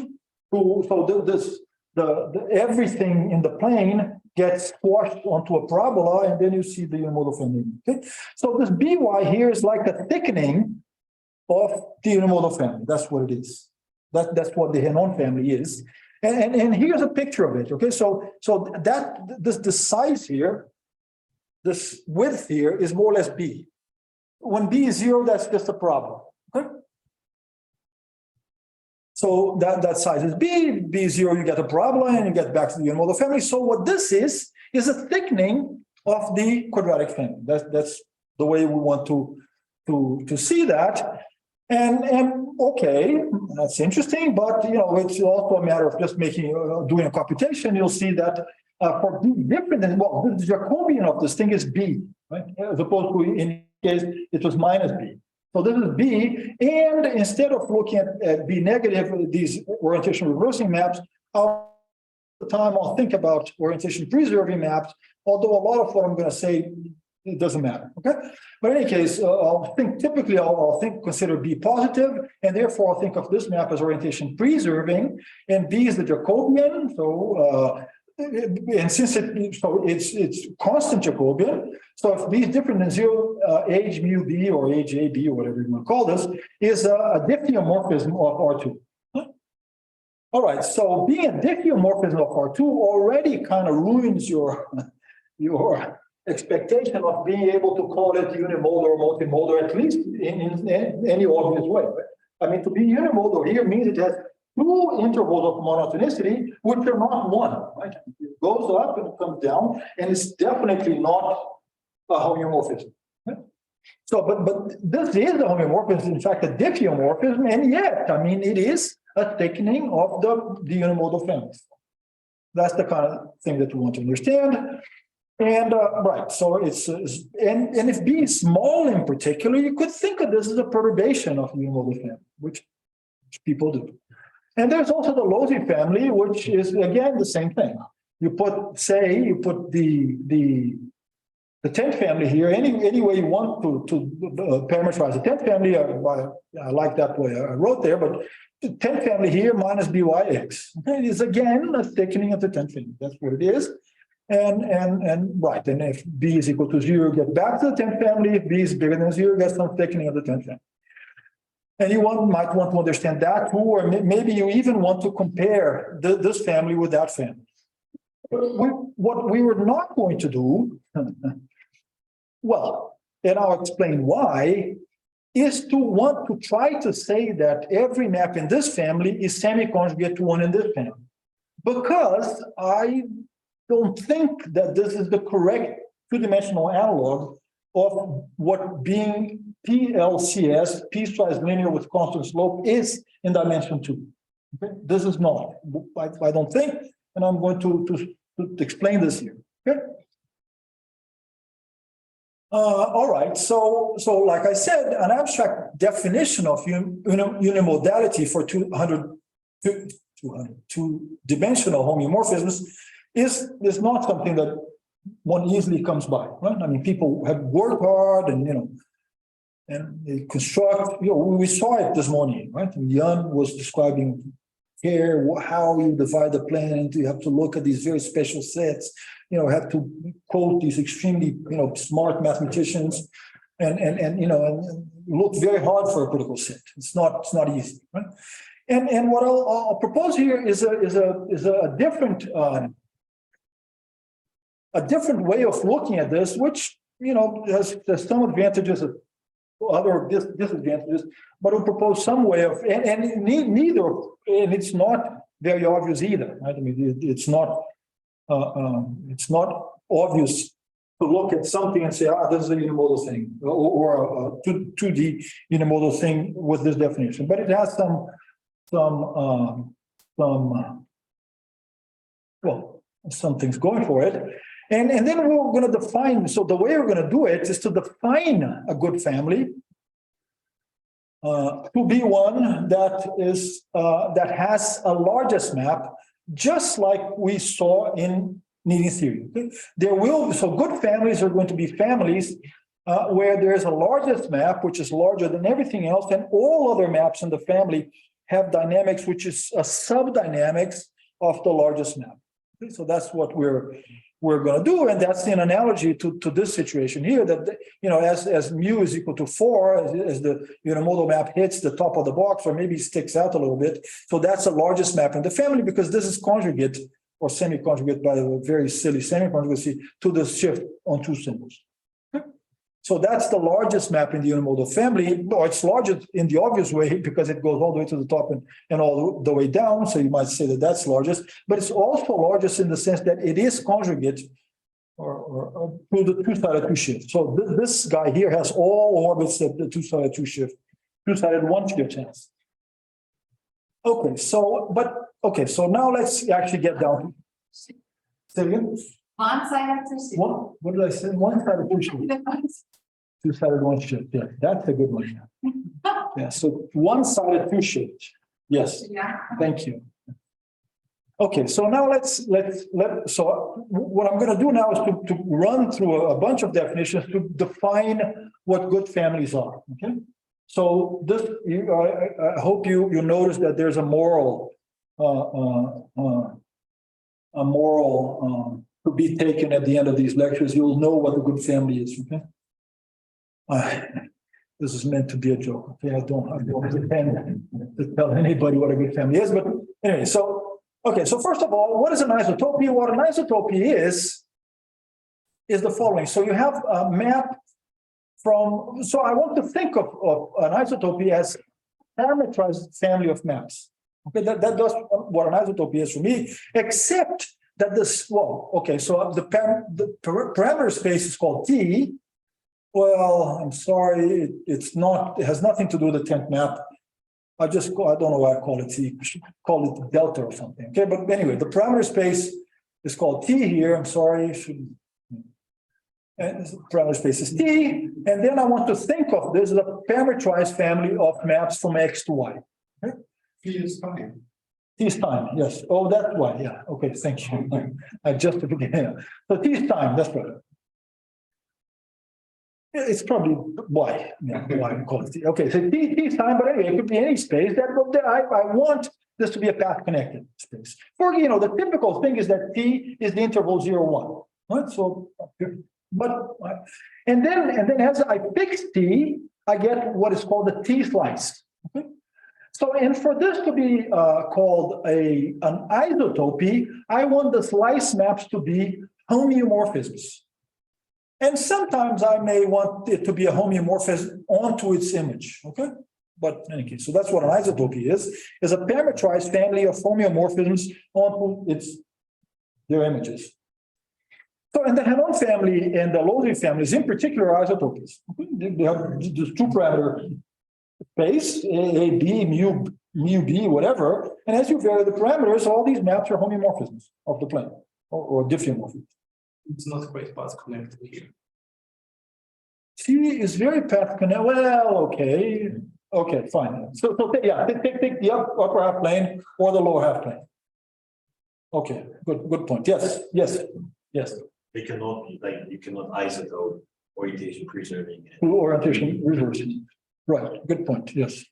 to everything in the plane gets squashed onto a parabola, and then you see the unimodal family. Okay? So this by here is like the thickening of the unimodal family. That's what it is. That's what the Henon family is. And here's a picture of it. Okay, so the size here. This width here is more or less b. When b is 0, that's just a problem. Okay? So that size is b is 0, you get a parabola, and you get back to the unimodal family. So what this is a thickening of the quadratic family. That's the way we want to see that. And okay, that's interesting, but it's also a matter of just doing a computation. You'll see that. For b different than, well, the Jacobian of this thing is b, right? As opposed to in case it was minus b. So this is b, and instead of looking at b negative, these orientation reversing maps, I'll think about orientation preserving maps, although a lot of what I'm going to say, it doesn't matter, okay? But in any case, I'll consider B positive, and therefore I'll think of this map as orientation preserving, and B is the Jacobian, so, and since it's constant Jacobian, so if B is different than 0, age mu B or age AB or whatever you want to call this, is a diffeomorphism of R2. All right, so being a diffeomorphism of R2 already kind of ruins your expectation of being able to call it unimodal or multimodal, at least in any obvious way. Right? I mean, to be unimodal here means it has two intervals of monotonicity, which are not one, right? It goes up and it comes down, and it's definitely not a homeomorphism. Right? So, but this is a homeomorphism, in fact, a diffeomorphism, and yet, I mean, it is a thickening of the unimodal families. That's the kind of thing that we want to understand. And right, so and if B is small in particular, you could think of this as a perturbation of unimodal family, which people do. And there's also the Losey family, which is again the same thing. You put the 10th family here, any way you want to parameterize the 10th family. I like that way I wrote there, but the 10th family here minus byx. Okay, is again a thickening of the 10th family. That's what it is. And right, and if B is equal to 0, get back to the 10th family. If B is bigger than 0, get some thickening of the 10th family. And you might want to understand that too, or maybe you even want to compare this family with that family. What we were not going to do, well, and I'll explain why, is to want to try to say that every map in this family is semi-conjugate to one in this family. Because I don't think that this is the correct two-dimensional analog of what being PLCS, piecewise linear with constant slope, is in dimension 2. Okay? This is not. I don't think, and I'm going to explain this here. Okay. All right. So like I said, an abstract definition of unimodality for two-dimensional homeomorphisms is not something that one easily comes by, right? I mean, people have worked hard and they construct. We saw it this morning, right? And Jan was describing here how you divide the plan. You have to look at these very special sets. Have to quote these extremely smart mathematicians, and look very hard for a critical set. It's not easy, right? And what I'll propose here is a different. A different way of looking at this, which has some advantages and other disadvantages, but we'll propose some way of, and neither, and it's not very obvious either. Right? I mean, it's not obvious to look at something and say, this is a unimodal thing, or a 2D unimodal thing with this definition. But it has some things going for it. And then we're going to define, so the way we're going to do it is to define a good family to be one that has a largest map, just like we saw in needing theory. Okay? So good families are going to be families where there's a largest map, which is larger than everything else, and all other maps in the family have dynamics, which is a subdynamics of the largest map. Okay? So that's what we're going to do, and that's an analogy to this situation here. That as mu is equal to 4, as the unimodal map hits the top of the box, or maybe sticks out a little bit. So that's the largest map in the family because this is conjugate or semi-conjugate by a very silly semi-conjugacy to the shift on 2 symbols. Okay? So that's the largest map in the unimodal family, or it's largest in the obvious way because it goes all the way to the top and all the way down. So you might say that that's largest, but it's also largest in the sense that it is conjugate or to the two-sided 2-shift. So this guy here has all orbits that the two-sided 2-shift, two-sided 1-shift has. Okay, so now let's actually get down. Say again? One-sided 2-shift. What did I say? One-sided 2-shift. Two-sided 1-shift. Yeah, that's a good one. Yeah, so one-sided 2-shift. Yes. Yeah. Thank you. Okay, so now so what I'm going to do now is to run through a bunch of definitions to define what good families are. Okay, so this I hope you notice that there's a moral to be taken at the end of these lectures. You'll know what a good family is. Okay, this is meant to be a joke. Okay, I don't pretend to tell anybody what a good family is, but anyway, so. Okay, so first of all, what is an isotopy? What an isotopy is the following. So you have a map from, so I want to think of an isotopy as parameterized family of maps. Okay, that does what an isotopy is for me, except that this, well, okay, so the parameter space is called T. Well, I'm sorry, it has nothing to do with the 10th map. I don't know why I call it T, I should call it delta or something. Okay, but anyway, the parameter space is called T here. I'm sorry, and the parameter space is T. And then I want to think of this as a parameterized family of maps from X to Y. Okay? T is time. T is time, yes. Oh, that's why, yeah. Okay, thank you. I just forget. So T is time, that's right. It's probably Y. Yeah, Y we call it T. Okay, so T is time, but anyway, it could be any space that I want this to be a path connected space. For the typical thing is that T is the interval 0, 1. Right? So, but and then as I fix T, I get what is called the T slice. Okay. So, and for this to be called an isotopy, I want the slice maps to be homeomorphisms. And sometimes I may want it to be a homeomorphism onto its image, okay? But in any case, so that's what an isotopy is a parameterized family of homeomorphisms onto their images. So, and the Hanon family and the Losey families in particular are isotopies. Okay? They have this two-parameter space, A, B, mu, B, whatever. And as you vary the parameters, all these maps are homeomorphisms of the plane or diffeomorphisms. It's not quite path connected here. T is very path connected. Well, okay, fine. So yeah, take the upper half plane or the lower half plane. Okay, good point. Yes. They cannot be like you cannot isotope orientation preserving. Orientation reversing. Right. Good point. Yes.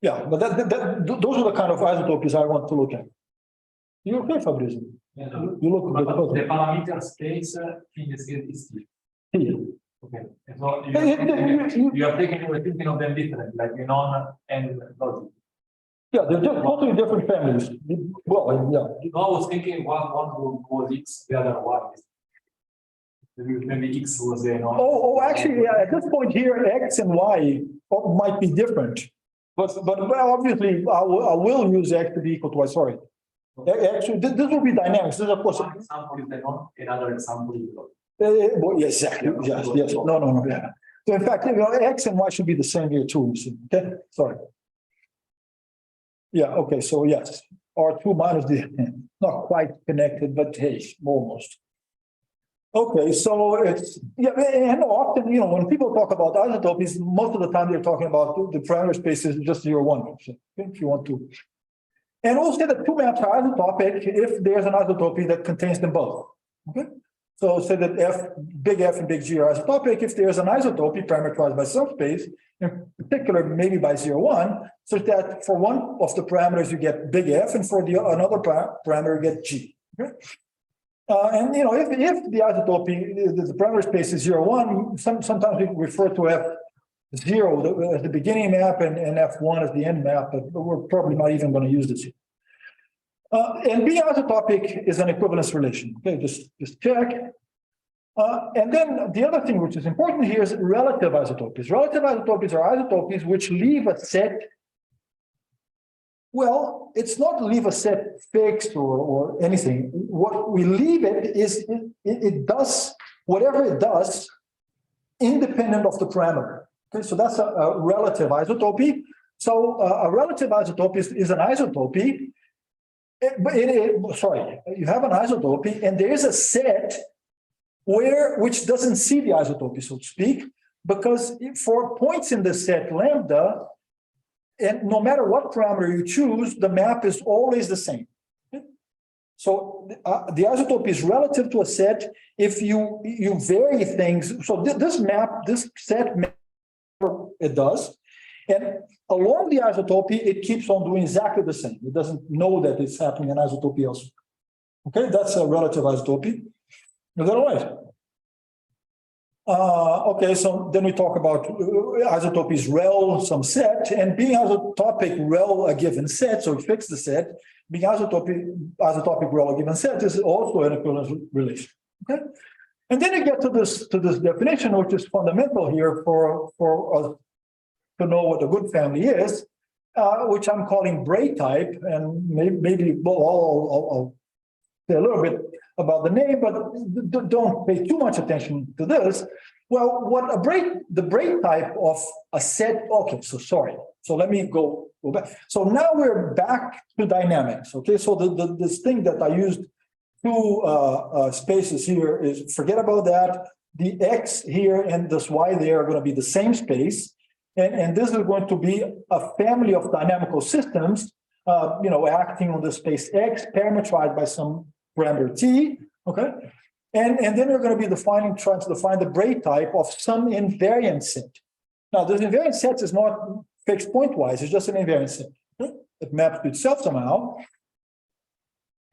Yeah, but those are the kind of isotopies I want to look at. You okay, Fabrizio? Yeah, You look a bit the puzzled. parameter space in the scale is T. T. Okay. So you are thinking of them different, like non and logic. Yeah, they're just totally different families. Well, yeah. No, I was thinking one was X, the other Y. Maybe X was a non. Oh, actually, yeah, at this point here, X and Y might be different. But well, obviously, I will use X to be equal to Y, sorry. Actually, this will be dynamics. This is, of course, One example is the non, another example is the well, yes, exactly. Yes. No. Yeah. So in fact, X and Y should be the same here too. Okay, sorry. Yeah. Okay. So yes, R2 minus the not quite connected, but hey, almost. Okay. So it's and often when people talk about isotopies, most of the time they're talking about the parameter space is just 0, 1. So if you want to. And we'll say that two maps are isotopic if there's an isotopy that contains them both. Okay. So say that big F and big G are isotopic if there's an isotopy parameterized by subspace, in particular maybe by 0, 1, such that for one of the parameters you get big F and for another parameter you get G. Okay. And if the isotopy, the parameter space is 0, 1, sometimes we refer to F0 as the beginning map and F1 as the end map, but we're probably not even going to use this here. And being isotopic is an equivalence relation. Okay, just check. And then the other thing which is important here is relative isotopies. Relative isotopies are isotopies which leave a set. Well, it's not leave a set fixed or anything. What we leave it is it does whatever it does independent of the parameter. Okay, so that's a relative isotopy. So a relative isotopy is an isotopy. Sorry, you have an isotopy, and there is a set which doesn't see the isotopy, so to speak, because for points in the set lambda, and no matter what parameter you choose, the map is always the same. So the isotopy is relative to a set if you vary things. So this set map, it does. And along the isotopy, it keeps on doing exactly the same. It doesn't know that it's happening in isotopy elsewhere. Okay, that's a relative isotopy. Is that all right? Okay, so then we talk about isotopy's rel some set, and being isotopic rel a given set, so we fix the set, being isotopic rel a given set is also an equivalence relation. Okay, and then you get to this definition, which is fundamental here for us to know what a good family is, which I'm calling Bray type, and maybe I'll say a little bit about the name, but don't pay too much attention to this. Well, the Bray type of a set, okay, so let me go back. So now we're back to dynamics, okay? So this thing that I used two spaces here is, forget about that. The X here and this Y there are going to be the same space. And this is going to be a family of dynamical systems, acting on the space X, parameterized by some parameter T, okay? And then we're going to be trying to define the Bray type of some invariant set. Now, this invariant set is not fixed pointwise, it's just an invariant set. Okay? It maps to itself somehow.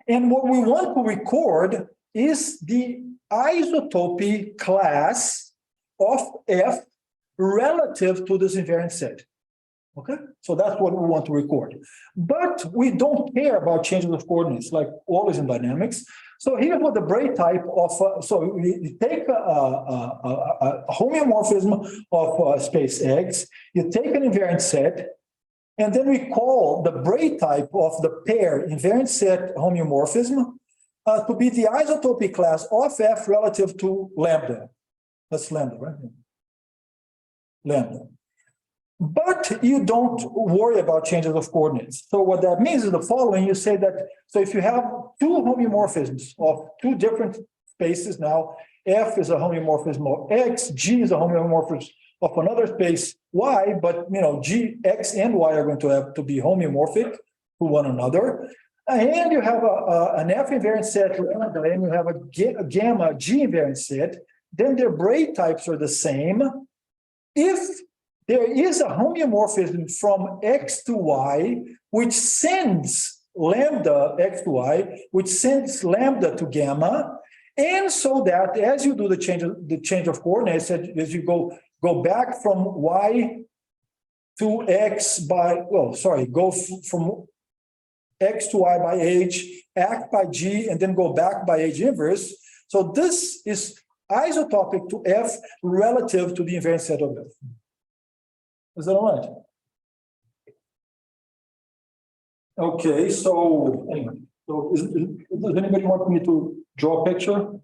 And what we want to record is the isotopy class of F relative to this invariant set. Okay, so that's what we want to record. But we don't care about changes of coordinates, like always in dynamics. So here's what the Bray type of, so we take a homeomorphism of space X, you take an invariant set, and then we call the Bray type of the pair invariant set homeomorphism to be the isotopy class of F relative to lambda. That's lambda, right? Lambda. But you don't worry about changes of coordinates. So what that means is the following. You say that, so if you have two homeomorphisms of two different spaces now, F is a homeomorphism of X, G is a homeomorphism of another space Y, but G, X, and Y are going to have to be homeomorphic to one another. And you have an F invariant set, and you have a gamma G invariant set, then their Bray types are the same. If there is a homeomorphism from X to Y, which sends lambda X to Y, which sends lambda to gamma, and so that as you do the change of coordinates, as you go back from Y to X go from X to Y by H, act by G, and then go back by H inverse. So this is isotopic to F relative to the invariant set of F. Is that all right? Okay, so anyway, so does anybody want me to draw a picture?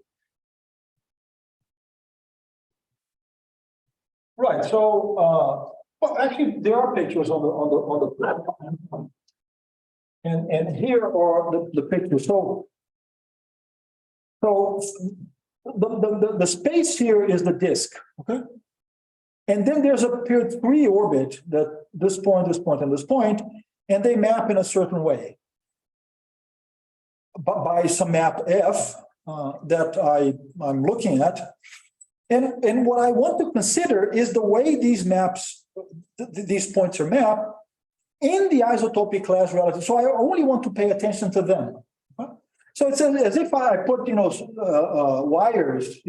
Right. So, well, actually, there are pictures on the platform, and here are the pictures. So the space here is the disk. Okay. And then there's a period 3 orbit that this point, and this point, and they map in a certain way by some map F that I'm looking at. And what I want to consider is the way these maps, these points are mapped in the isotopy class relative. So I only want to pay attention to them. So it's as if I put, wires,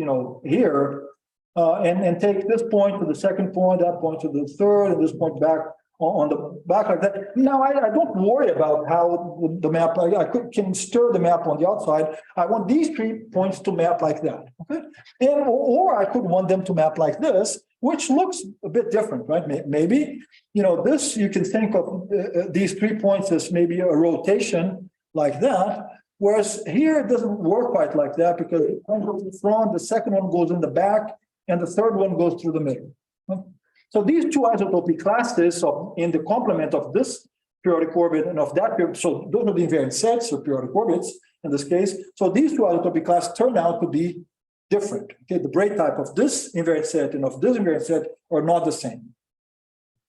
here, and take this point to the second point, that point to the third, and this point back on the back like that. Now, I don't worry about how the map, I can stir the map on the outside. I want these 3 points to map like that, okay? And, or I could want them to map like this, which looks a bit different, right? Maybe, this, you can think of these 3 points as maybe a rotation like that, whereas here it doesn't work quite like that because one goes in front, the second one goes in the back, and the third one goes through the middle. So these 2 isotopy classes in the complement of this periodic orbit and of that period, so those are the invariant sets or periodic orbits in this case. So these 2 isotopy classes turn out to be different. Okay, the Bray type of this invariant set and of this invariant set are not the same.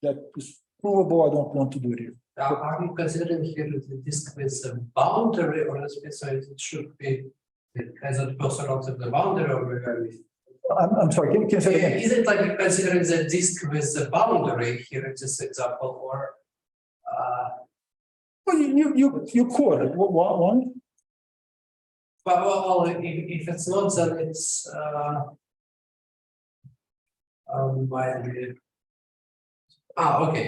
That is provable. I don't want to do it here. Are you considering here the disk with a boundary or a space, so it should be as a person out of the boundary or where we? I'm sorry, can you say it again? Is it like you considering the disk with a boundary here in this example, or? Well, you could, one? Well, if it's not, then it's okay. Okay.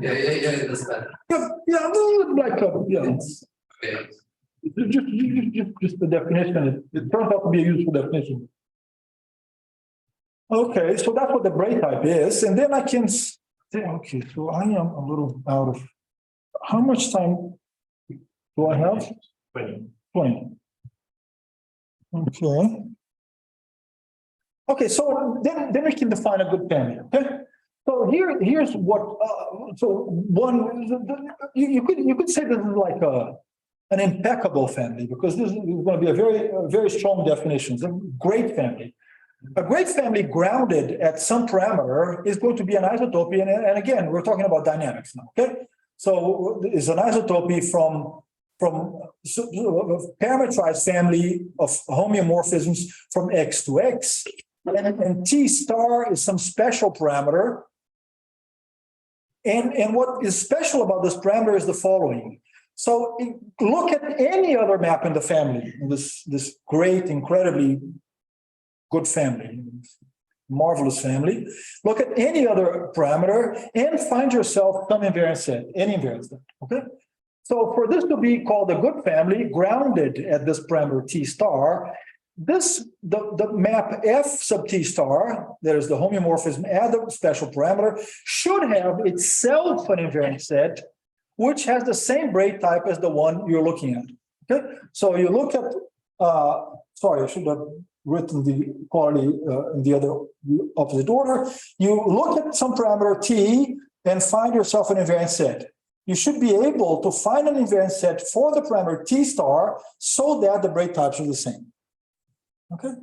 Yeah, understand. Yeah, like Okay. just the definition. It turns out to be a useful definition. Okay, so that's what the braid type is, and then I can say, okay, so I am a little out of. How much time do I have? 20. 20. Okay. Okay, so then we can define a good family. Okay. So here's what. So one, you could say this is like an impeccable family, because this is going to be a very strong definition. It's a great family. A great family grounded at some parameter is going to be an isotopy, and again, we're talking about dynamics now. Okay. So it's an isotopy from parametrized family of homeomorphisms from X to X, and T star is some special parameter. And what is special about this parameter is the following. So look at any other map in the family, this great, incredibly good family, marvelous family. Look at any other parameter and find yourself some invariant set, any invariant set, okay? So for this to be called a good family, grounded at this parameter T star, the map F sub T star, there's the homeomorphism add a special parameter, should have itself an invariant set, which has the same braid type as the one you're looking at, okay? So you look at, sorry, I should have written the quality in the opposite order. You look at some parameter T and find yourself an invariant set. You should be able to find an invariant set for the parameter T star so that the braid types are the same. Okay.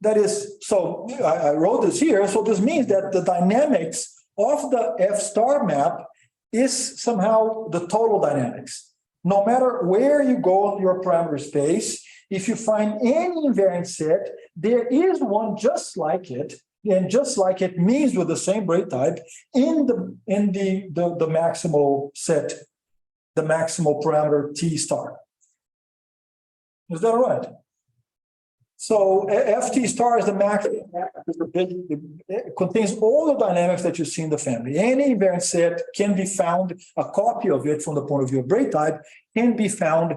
That is, so I wrote this here. So this means that the dynamics of the F star map is somehow the total dynamics. No matter where you go in your parameter space, if you find any invariant set, there is one just like it, and just like it means with the same braid type in the maximal set, the maximal parameter T star. Is that right? So FT star is the maximum, it contains all the dynamics that you see in the family. Any invariant set can be found, a copy of it from the point of view of braid type can be found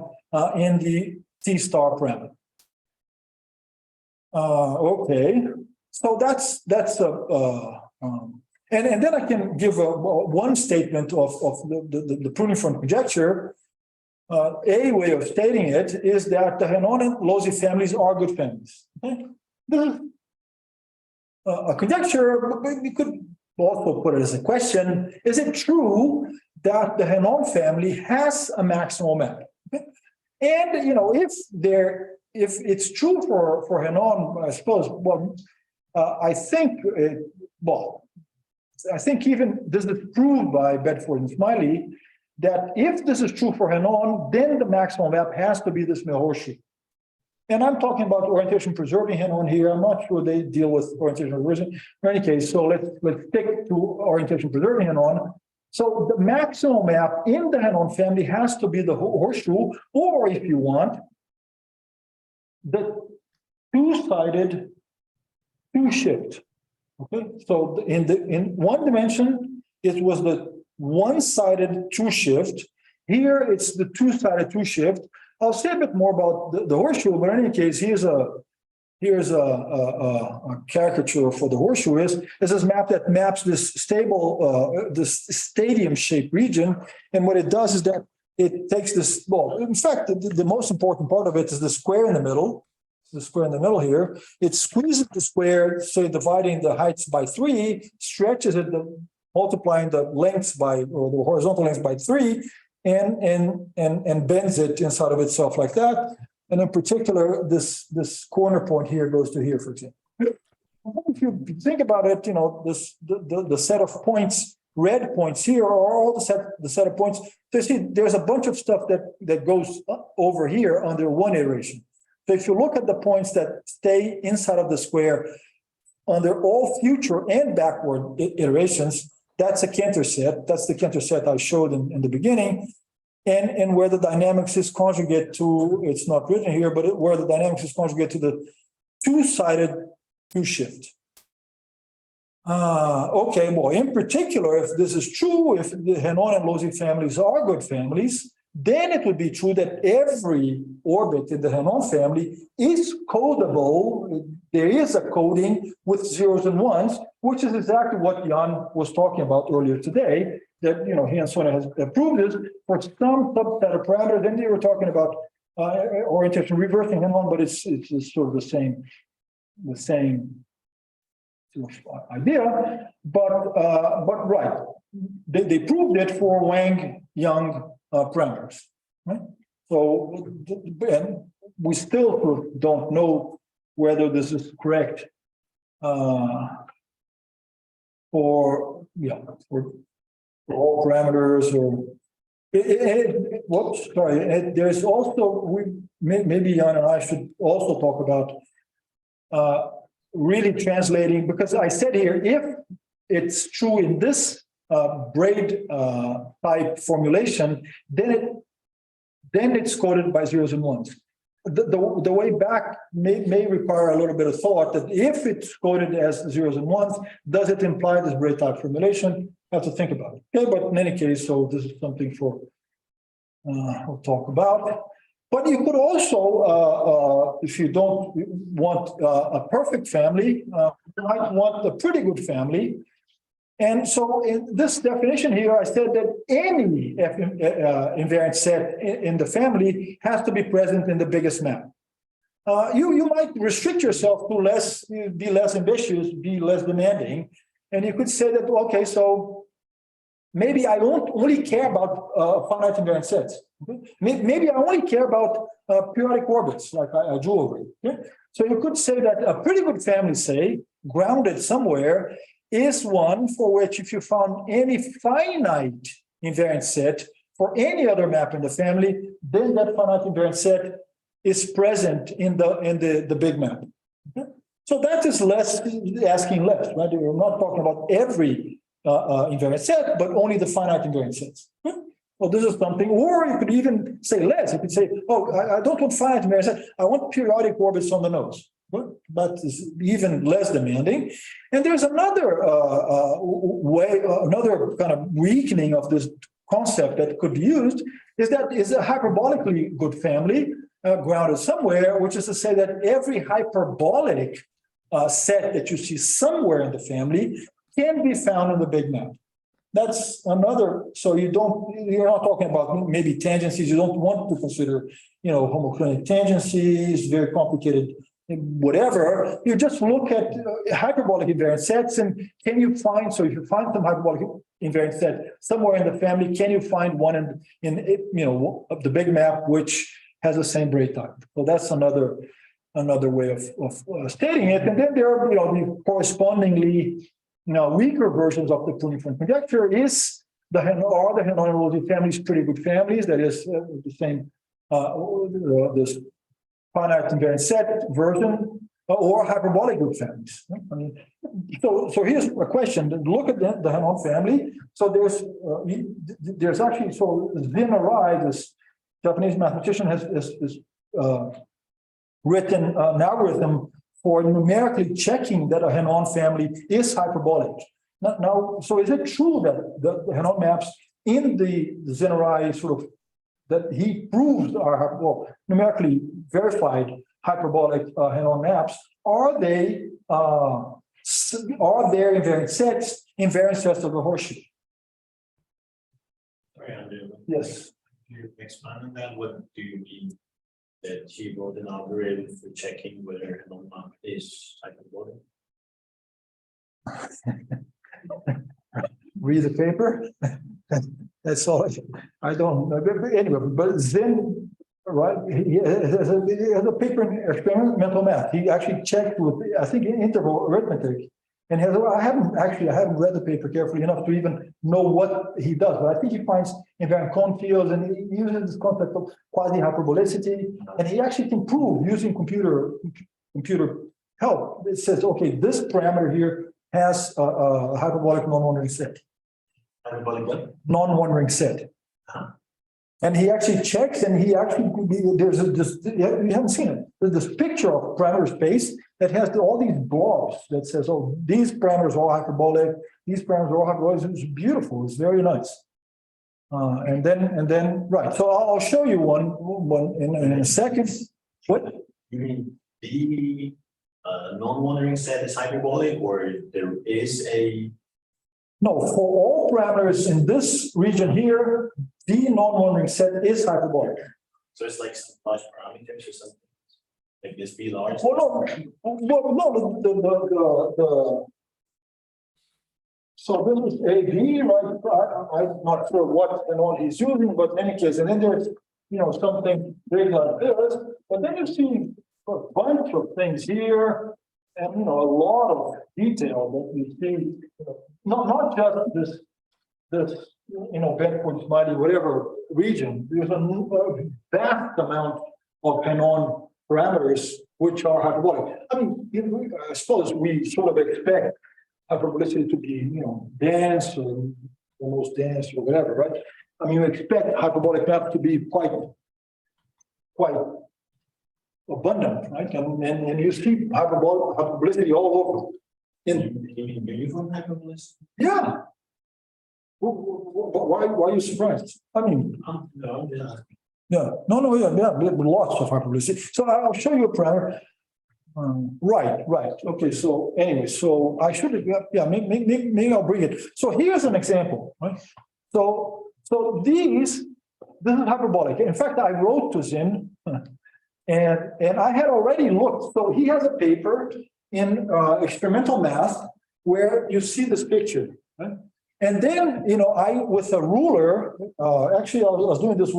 in the T star parameter. Okay, so that's and then I can give one statement of the pruning from conjecture. A way of stating it is that the Henon and Losey families are good families. Okay? This is a conjecture, but we could also put it as a question. Is it true that the Henon family has a maximal map? Okay? And if it's true for Henon, I suppose, well, I think even this is proved by Bedford and Smiley, that if this is true for Henon, then the maximal map has to be this horseshoe. And I'm talking about orientation preserving Henon here. I'm not sure they deal with orientation reversion. In any case, so let's stick to orientation preserving Henon. So the maximal map in the Henon family has to be the horseshoe, or if you want, the two-sided two-shift. Okay, so in one dimension, it was the one-sided two-shift. Here, it's the two-sided two-shift. I'll say a bit more about the horseshoe, but in any case, here's a caricature for the horseshoe. Is this map that maps this stable, this stadium-shaped region, and what it does is that it takes this. Well, in fact, the most important part of it is the square in the middle. The square in the middle here. It squeezes the square, so dividing the heights by 3, stretches it, multiplying the lengths by, or the horizontal lengths by 3, and bends it inside of itself like that. And in particular, this corner point here goes to here, for example. If you think about it, the set of points red points here are all the set of points. So you see, there's a bunch of stuff that goes over here under one iteration. So if you look at the points that stay inside of the square under all future and backward iterations, that's a Cantor set. That's the Cantor set I showed in the beginning. And where the dynamics is conjugate to, it's not written here, but where the dynamics is conjugate to the two-sided two-shift. Okay, well, in particular, if this is true, if the Henon and Losey families are good families, then it would be true that every orbit in the Henon family is codable. There is a coding with zeros and ones, which is exactly what Jan was talking about earlier today, that, you know, he and Sonia has proved this for some subset of parameters. Then they were talking about orientation reversing Henon, but it's sort of the same idea, but right, they proved it for Wang-Yang parameters, right? So, and we still don't know whether this is correct for all parameters or. Whoops, sorry. There's also maybe Jan and I should also talk about. Really translating, because I said here, if it's true in this braid type formulation, then it's coded by zeros and ones. The way back may require a little bit of thought that if it's coded as zeros and ones, does it imply this braid type formulation? I have to think about it. Okay, but in any case, so this is something for we'll talk about. But you could also, if you don't want a perfect family, you might want a pretty good family. And so in this definition here, I said that any invariant set in the family has to be present in the biggest map. You might restrict yourself to be less ambitious, be less demanding. And you could say that, okay, so maybe I don't only care about finite invariant sets. Maybe I only care about periodic orbits, like I drew over it. Okay? So you could say that a pretty good family, say, grounded somewhere, is one for which if you found any finite invariant set for any other map in the family, then that finite invariant set is present in the big map. Okay? So that is asking less, right? We're not talking about every invariant set, but only the finite invariant sets. Okay? Well, this is something, or you could even say less. You could say, oh, I don't want finite invariant set. I want periodic orbits on the nose. That is even less demanding. And there's another way, another kind of weakening of this concept that could be used is that is a hyperbolically good family grounded somewhere, which is to say that every hyperbolic set that you see somewhere in the family can be found in the big map. That's another, so you're not talking about maybe tangencies. You don't want to consider, homoclinic tangencies, very complicated, whatever. You just look at hyperbolic invariant sets and can you find, so if you find some hyperbolic invariant set somewhere in the family, can you find one in the big map which has the same braid type? So that's another way of stating it. And then there are, the correspondingly, weaker versions of the Puniform conjecture is the Henon and Losey families pretty good families. That is the same, this finite invariant set version or hyperbolic good families. I mean, so here's a question. Look at the Henon family. So there's actually, so Zin Arai, this Japanese mathematician, has written an algorithm for numerically checking that a Henon family is hyperbolic. Now, so is it true that the Henon maps in the Zin Arai sort of that he proves are numerically verified hyperbolic Henon maps? Are there invariant sets of the horseshoe? Sorry, André. Yes. Can you expand on that? What do you mean that he wrote an algorithm for checking whether Henon map is hyperbolic? Read the paper. That's all. I don't know. But anyway, but Zin, right? He has a paper in experimental math. He actually checked with, I think, interval arithmetic And I haven't read the paper carefully enough to even know what he does, but I think he finds invariant cone fields and he uses this concept of quasi-hyperbolicity, and he actually can prove using computer help. It says, okay, this parameter here has a hyperbolic non-wandering set. Hyperbolic what? Non-wandering set. And he actually checks, and he actually, you haven't seen it. There's this picture of parameter space that has all these blobs that says, oh, these parameters are all hyperbolic, these parameters are all hyperbolic. It's beautiful, it's very nice. And then, right. So I'll show you one in a second. What? You mean the non-wandering set is hyperbolic, or there is a? No, for all parameters in this region here, the non-wandering set is hyperbolic. So it's like some large parameters or something, like this B large. Well, no, so this is AB, right? I'm not sure what and all he's using, but in any case, and then there's, something big like this, but then you see a bunch of things here, and, a lot of detail that you see, not just this, Bedford, Mighty, whatever region. There's a vast amount of Henon parameters which are hyperbolic. I mean, I suppose we sort of expect hyperbolicity to be, dense or almost dense or whatever, right? I mean, you expect hyperbolic maps to be quite abundant, right? And you see hyperbolicity all over. You mean uniform hyperbolicity? Yeah. Why are you surprised? I mean, No, I'm just asking. yeah, lots of hyperbolicity. So I'll show you a parameter. Right. Okay. So anyway, so I should, maybe I'll bring it. So here's an example, right? So this is hyperbolic. In fact, I wrote to Zin, and I had already looked. So he has a paper in experimental math where you see this picture, right? And then, I, with a ruler, actually, I was doing this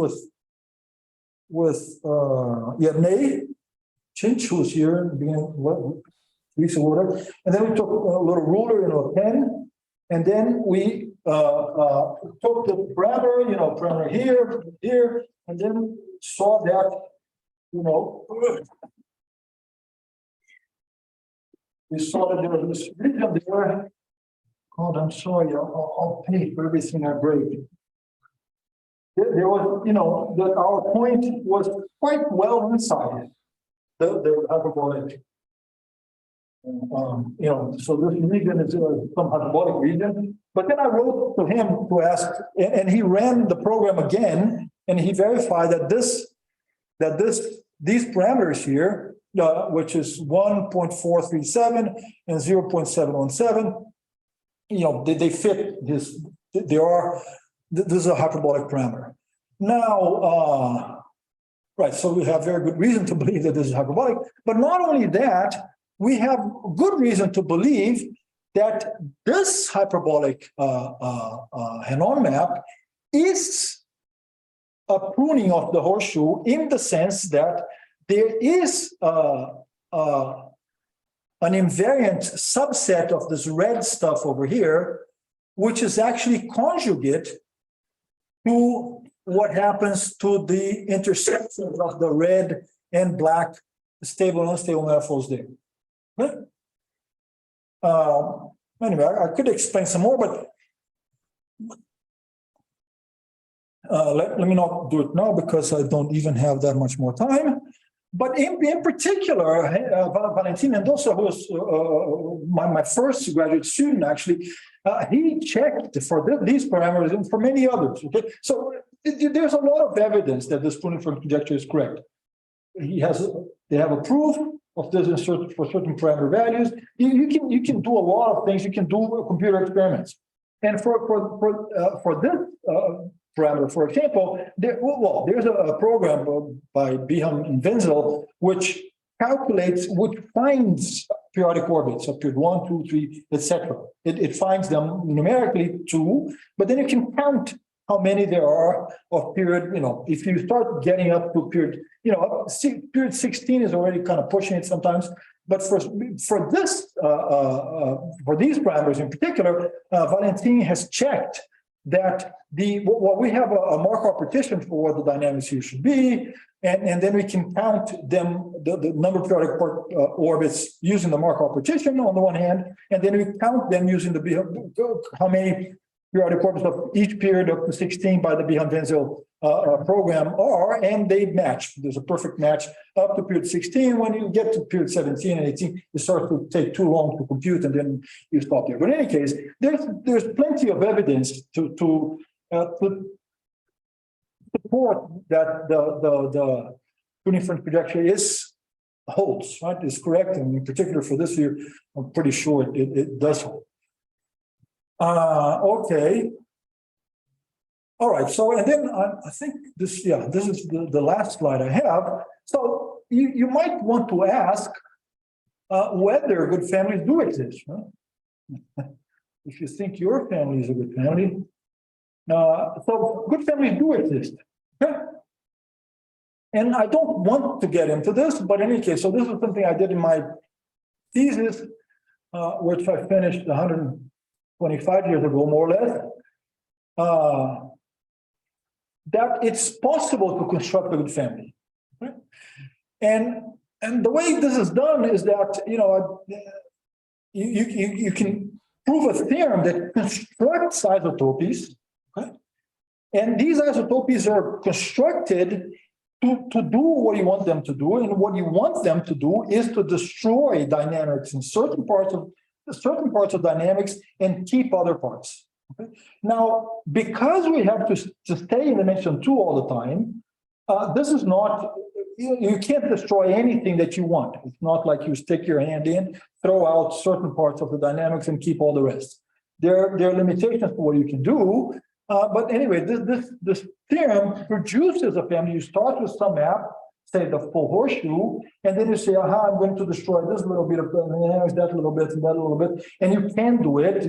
with André, who's here in the beginning, weeks or whatever. And then we took a little ruler, a pen, and then we took the parameter, parameter here, and then saw that, we saw that there was this region there. God, I'm sorry, I'll pay for everything I break. There was, that our point was quite well inside the hyperbolic. So this region is some hyperbolic region. But then I wrote to him to ask, and he ran the program again, and he verified that these parameters here, which is 1.437 and 0.717. They fit this. This is a hyperbolic parameter. Now, right, so we have very good reason to believe that this is hyperbolic, but not only that, we have good reason to believe that this hyperbolic Henon map is a pruning of the horseshoe in the sense that there is an invariant subset of this red stuff over here, which is actually conjugate to what happens to the intersections of the red and black stable and unstable manifolds there. Anyway, I could explain some more, but let me not do it now because I don't even have that much more time. But in particular, Valentin Mendoza, who was my first graduate student, actually, he checked for these parameters and for many others. Okay, so there's a lot of evidence that this pruning from conjecture is correct. They have a proof of this for certain parameter values. You can do a lot of things. You can do computer experiments, and for this parameter, for example, there's a program by Beham and Wenzel which finds periodic orbits of period 1, 2, 3, etc. It finds them numerically too, but then you can count how many there are of period. If you start getting up to period, period 16 is already kind of pushing it sometimes. But for this, for these parameters in particular, Valentin has checked that what we have a Markov partition for what the dynamics here should be, and then we can count them, the number of periodic orbits using the Markov partition on the one hand, and then we count them using how many periodic orbits of each period up to 16 by the Behan-Wenzel program are, and they match. There's a perfect match up to period 16. When you get to period 17 and 18, it starts to take too long to compute, and then you stop there. But in any case, there's plenty of evidence to support that the uniform projection holds, right? Is correct, and in particular for this year, I'm pretty sure it does hold. Okay. All right. So, and then I think this is the last slide I have. So you might want to ask whether good families do exist. Right? If you think your family is a good family, so good families do exist. Okay. And I don't want to get into this, but in any case, so this is something I did in my thesis, which I finished 125 years ago, more or less. That it's possible to construct a good family. Right? And the way this is done is that, you know, you can prove a theorem that constructs isotopies, okay? And these isotopies are constructed to do what you want them to do, and what you want them to do is to destroy dynamics in certain parts of dynamics and keep other parts. Okay? Now, because we have to stay in dimension 2 all the time, this is not, you can't destroy anything that you want. It's not like you stick your hand in, throw out certain parts of the dynamics and keep all the rest. There are limitations to what you can do. But anyway, this theorem produces a family. You start with some map, say the full horseshoe, and then you say, aha, I'm going to destroy this little bit of dynamics, that little bit, and that little bit. And you can do it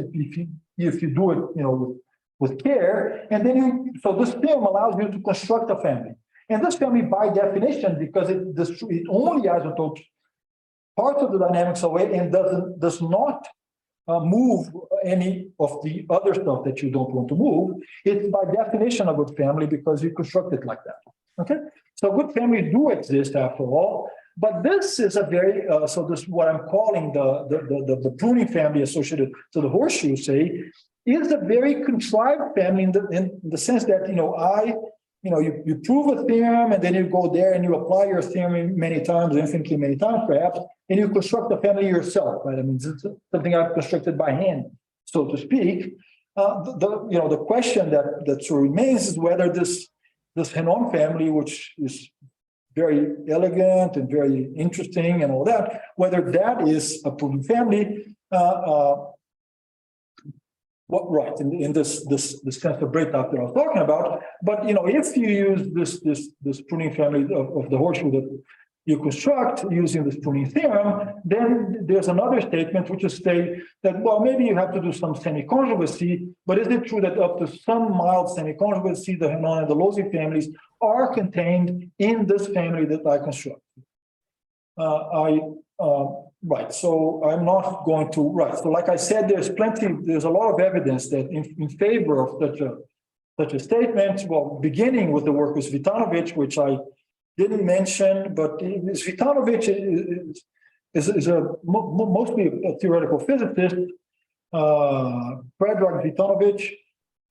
if you do it, you know, with care. And then so this theorem allows you to construct a family. And this family, by definition, because it only isotopes parts of the dynamics away and does not move any of the other stuff that you don't want to move, it's by definition a good family because you construct it like that. Okay, so good families do exist after all, but this is a very so this what I'm calling the pruning family associated to the horseshoe, say, is a very contrived family in the sense that you prove a theorem and then you go there and you apply your theorem many times, infinitely many times perhaps, and you construct the family yourself, right? I mean, it's something I've constructed by hand, so to speak. The question that sort of remains is whether this Henon family, which is very elegant and very interesting and all that, whether that is a pruning family. Right, in this sense of breakup that I was talking about, but if you use this pruning family of the horseshoe that you construct using this pruning theorem, then there's another statement which is say that, well, maybe you have to do some semi-conjugacy, but is it true that up to some mild semi-conjugacy, the Henon and the Losey families are contained in this family that I construct? Right, so I'm not going to, right, so like I said, there's a lot of evidence that in favor of such a statement, well, beginning with the work of Svitanovich, which I didn't mention, but Svitanovich is mostly a theoretical physicist, Predrag Svitanovich,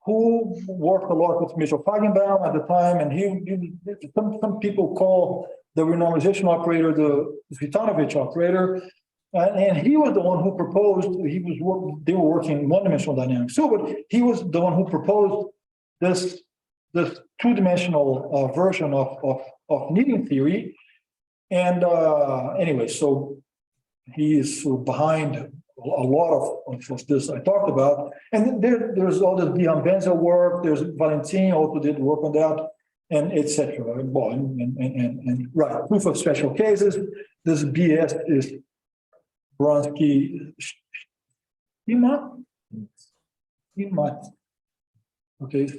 who worked a lot with Mitchell Feigenbaum at the time, and some people call the renormalization operator the Svitanovich operator, and he was the one who proposed. They were working in one-dimensional dynamics too, but he was the one who proposed this two-dimensional version of needing theory. And anyway, so he is sort of behind a lot of this I talked about. And there's all the Behan-Wenzel work. There's Valentin also did work on that, and etc. Well, and right, proof of special cases. This BS is Bronsky Schema. Okay.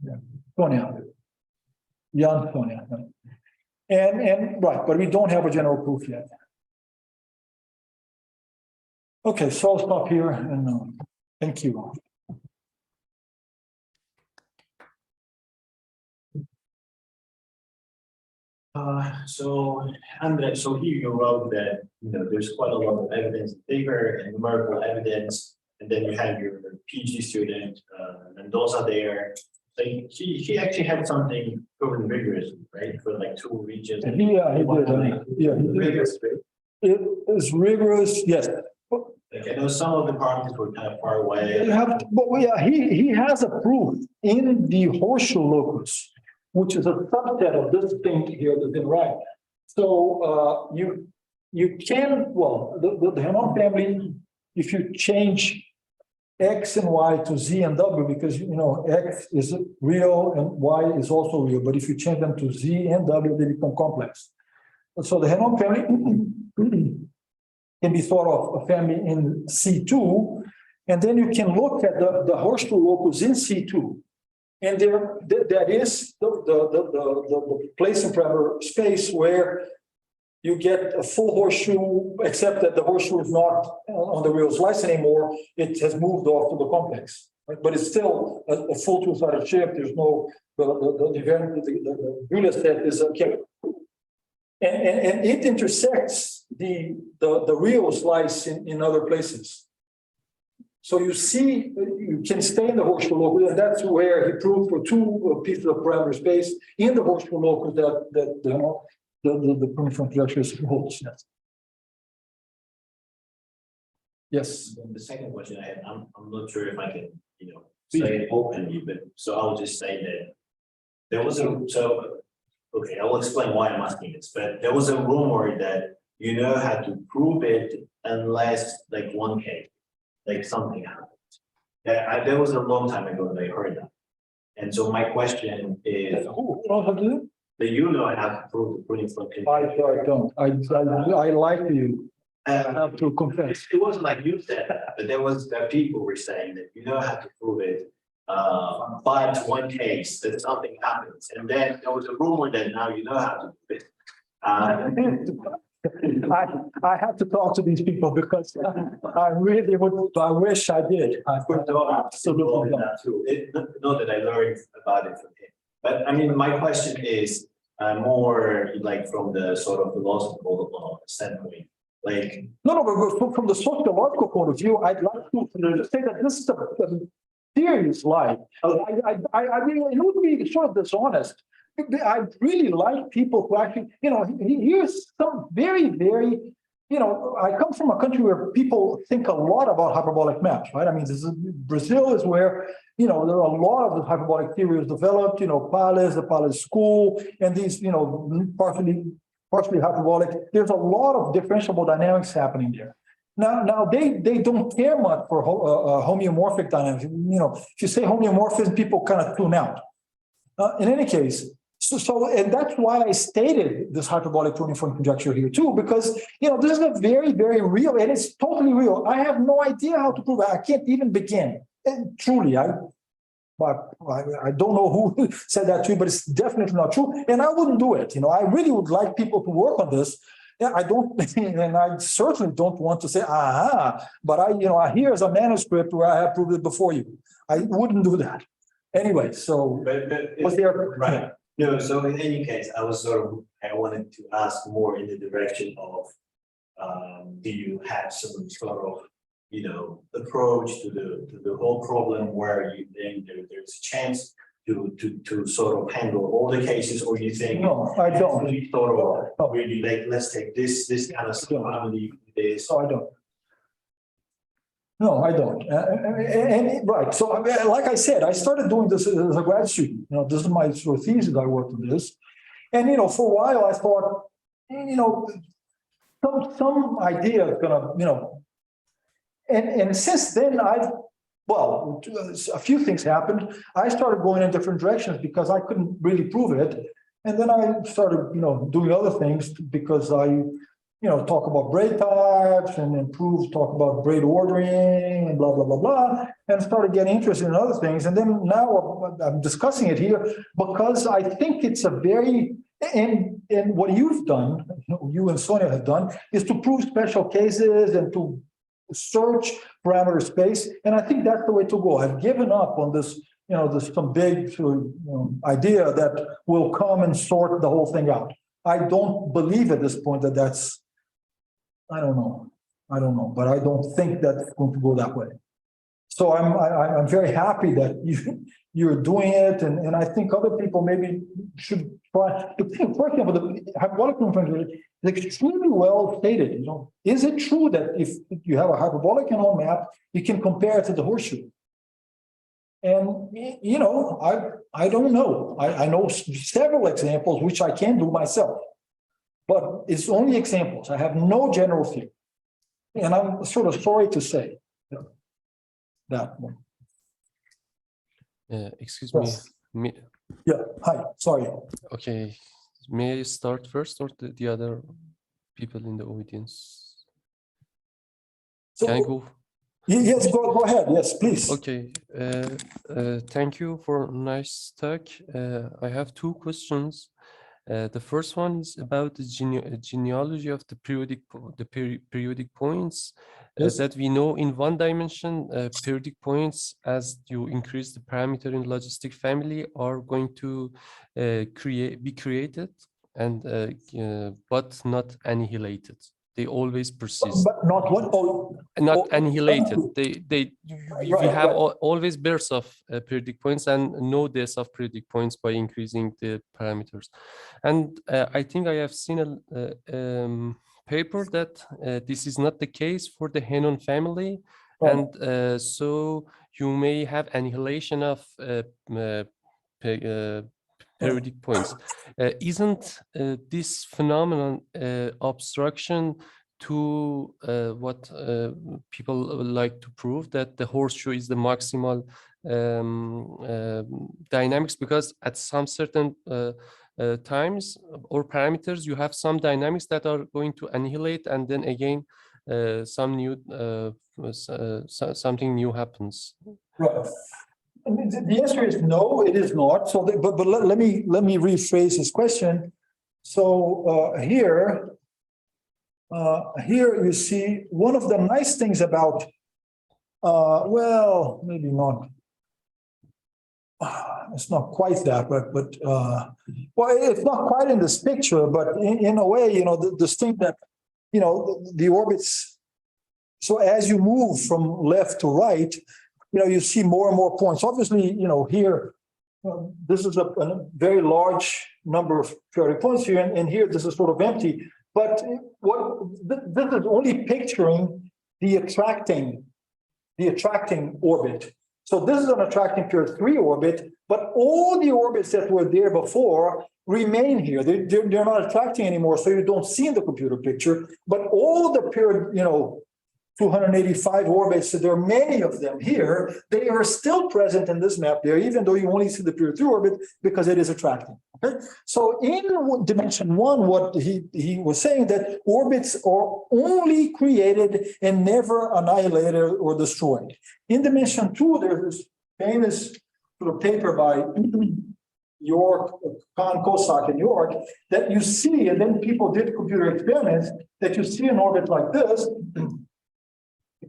Yeah. Sonia. Jan Sonia. And right, but we don't have a general proof yet. Okay, so I'll stop here and thank you. So André, so here you wrote that, there's quite a lot of evidence in paper and numerical evidence, and then you have your PhD student, and those are there. Like he actually had something proven rigorously, right? For like 2 regions. Yeah, he did. Yeah, he did. Rigorous, right? It is rigorous, yes. Like I know some of the parties were kind of far away. But yeah, he has a proof in the horseshoe locus, which is a subset of this thing here that's in right. So you can, well, the Henon family, if you change X and Y to Z and W, because X is real and Y is also real, but if you change them to Z and W, they become complex. So the Henon family can be thought of a family in C2, and then you can look at the horseshoe locus in C2. And that is the place and parameter space where you get a full horseshoe, except that the horseshoe is not on the real slice anymore. It has moved off to the complex, right? But it's still a full two-sided chip. There's no, the Euler set is a chemical. And it intersects the real slice in other places. So you see, you can stay in the horseshoe locus, and that's where he proved for 2 pieces of parameter space in the horseshoe locus that the uniform conjecture holds. Yes. Yes. And the second question I had, I'm not sure if I can, say it openly, but so I'll just say that there was okay, I will explain why I'm asking this, but there was a rumor that had to prove it unless like 1 case. Like something happened. That was a long time ago that I heard that. And so my question is, Who knows how to do that I have to prove the putting from it? I don't. I like you. I have to confess. It wasn't like you said that, but there people were saying that have to prove it. But 1 case that something happens, and then there was a rumor that now how to do it. I have to talk to these people because I really would. I wish I did. I could absolutely not that I learned about it from him. But I mean, my question is more like from the sort of philosophical standpoint. Like no, but from the sociological point of view, I'd like to say that this is a serious lie. I mean, it would be sort of dishonest. I really like people who actually, here's some very, very, I come from a country where people think a lot about hyperbolic maps, right? I mean, Brazil is where, there are a lot of the hyperbolic theories developed, Pales, the Pales school, and these, partially hyperbolic. There's a lot of differentiable dynamics happening there. Now they don't care much for homeomorphic dynamics. If you say homeomorphism, people kind of tune out. In any case, and that's why I stated this hyperbolic uniform conjecture here too, because this is a very, very real, and it's totally real. I have no idea how to prove it. I can't even begin. And truly, I don't know who said that to you, but it's definitely not true. And I wouldn't do it. I really would like people to work on this. Yeah, I don't, and I certainly don't want to say, but here's a manuscript where I have proved it before you. I wouldn't do that. Anyway, so was there right? No, so in any case, I wanted to ask more in the direction of, do you have some sort of, approach to the whole problem where you think there's a chance to sort of handle all the cases, or you think no, I don't. Sort of really like let's take this kind of stuff. No, I don't. No, I don't. And right. So, like I said, I started doing this as a grad student. This is my sort of thesis. I worked on this, and for a while I thought, some idea is gonna, and since then a few things happened. I started going in different directions because I couldn't really prove it, and then I started, doing other things because I. Talk about braid types and talk about braid ordering and blah, blah, blah, blah, and started getting interested in other things. And then now I'm discussing it here because I think it's a very, And what you've done, you and Sonia have done, is to prove special cases and to search parameter space. And I think that's the way to go. I've given up on this, this some big idea that will come and sort the whole thing out. I don't believe at this point that that's, I don't know, but I don't think that's going to go that way. So I'm very happy that you're doing it, and I think other people maybe should try. For example, the hyperbolic conjunction is extremely well stated. Is it true that if you have a hyperbolic Henon map, you can compare it to the horseshoe? And I don't know. I know several examples which I can do myself, but it's only examples. I have no general theory, and I'm sort of sorry to say that one. Excuse Yes. me. Yeah, hi, sorry. Okay, may I start first or the other people in the audience? So, Can I go? yes, go ahead. Yes, please. Okay, thank you for nice talk. I have two questions. The first one is about the genealogy of the periodic points. Yes. That we know in one dimension, periodic points, as you increase the parameter in logistic family, are going to be created and but not annihilated. They always persist. But not what? Oh, Not oh, annihilated. We have right. always births of periodic points and no deaths of periodic points by increasing the parameters. And I think I have seen a paper that this is not the case for the Henon family, and so you may have annihilation of periodic points. Isn't this phenomenon obstruction to what people like to prove, that the horseshoe is the maximal dynamics, because at some certain times or parameters you have some dynamics that are going to annihilate, and then again something new happens. Right. The answer is no, it is not. So, but let me rephrase this question. So here you see one of the nice things about, well, maybe not. It's not quite that, but well, it's not quite in this picture, but in a way, this thing that, the orbits. So as you move from left to right, you see more and more points. Obviously, here, this is a very large number of periodic points here, and here this is sort of empty. But this is only picturing the attracting orbit. So this is an attracting period 3 orbit, but all the orbits that were there before remain here. They're not attracting anymore, so you don't see in the computer picture. But all the period, 285 orbits, so there are many of them here. They are still present in this map there, even though you only see the period 3 orbit, because it is attracting. Okay, so in dimension 1, what he was saying, that orbits are only created and never annihilated or destroyed. In dimension 2, there's this famous sort of paper by York, Kohn-Kosak in York, that you see, and then people did computer experiments, that you see an orbit like this.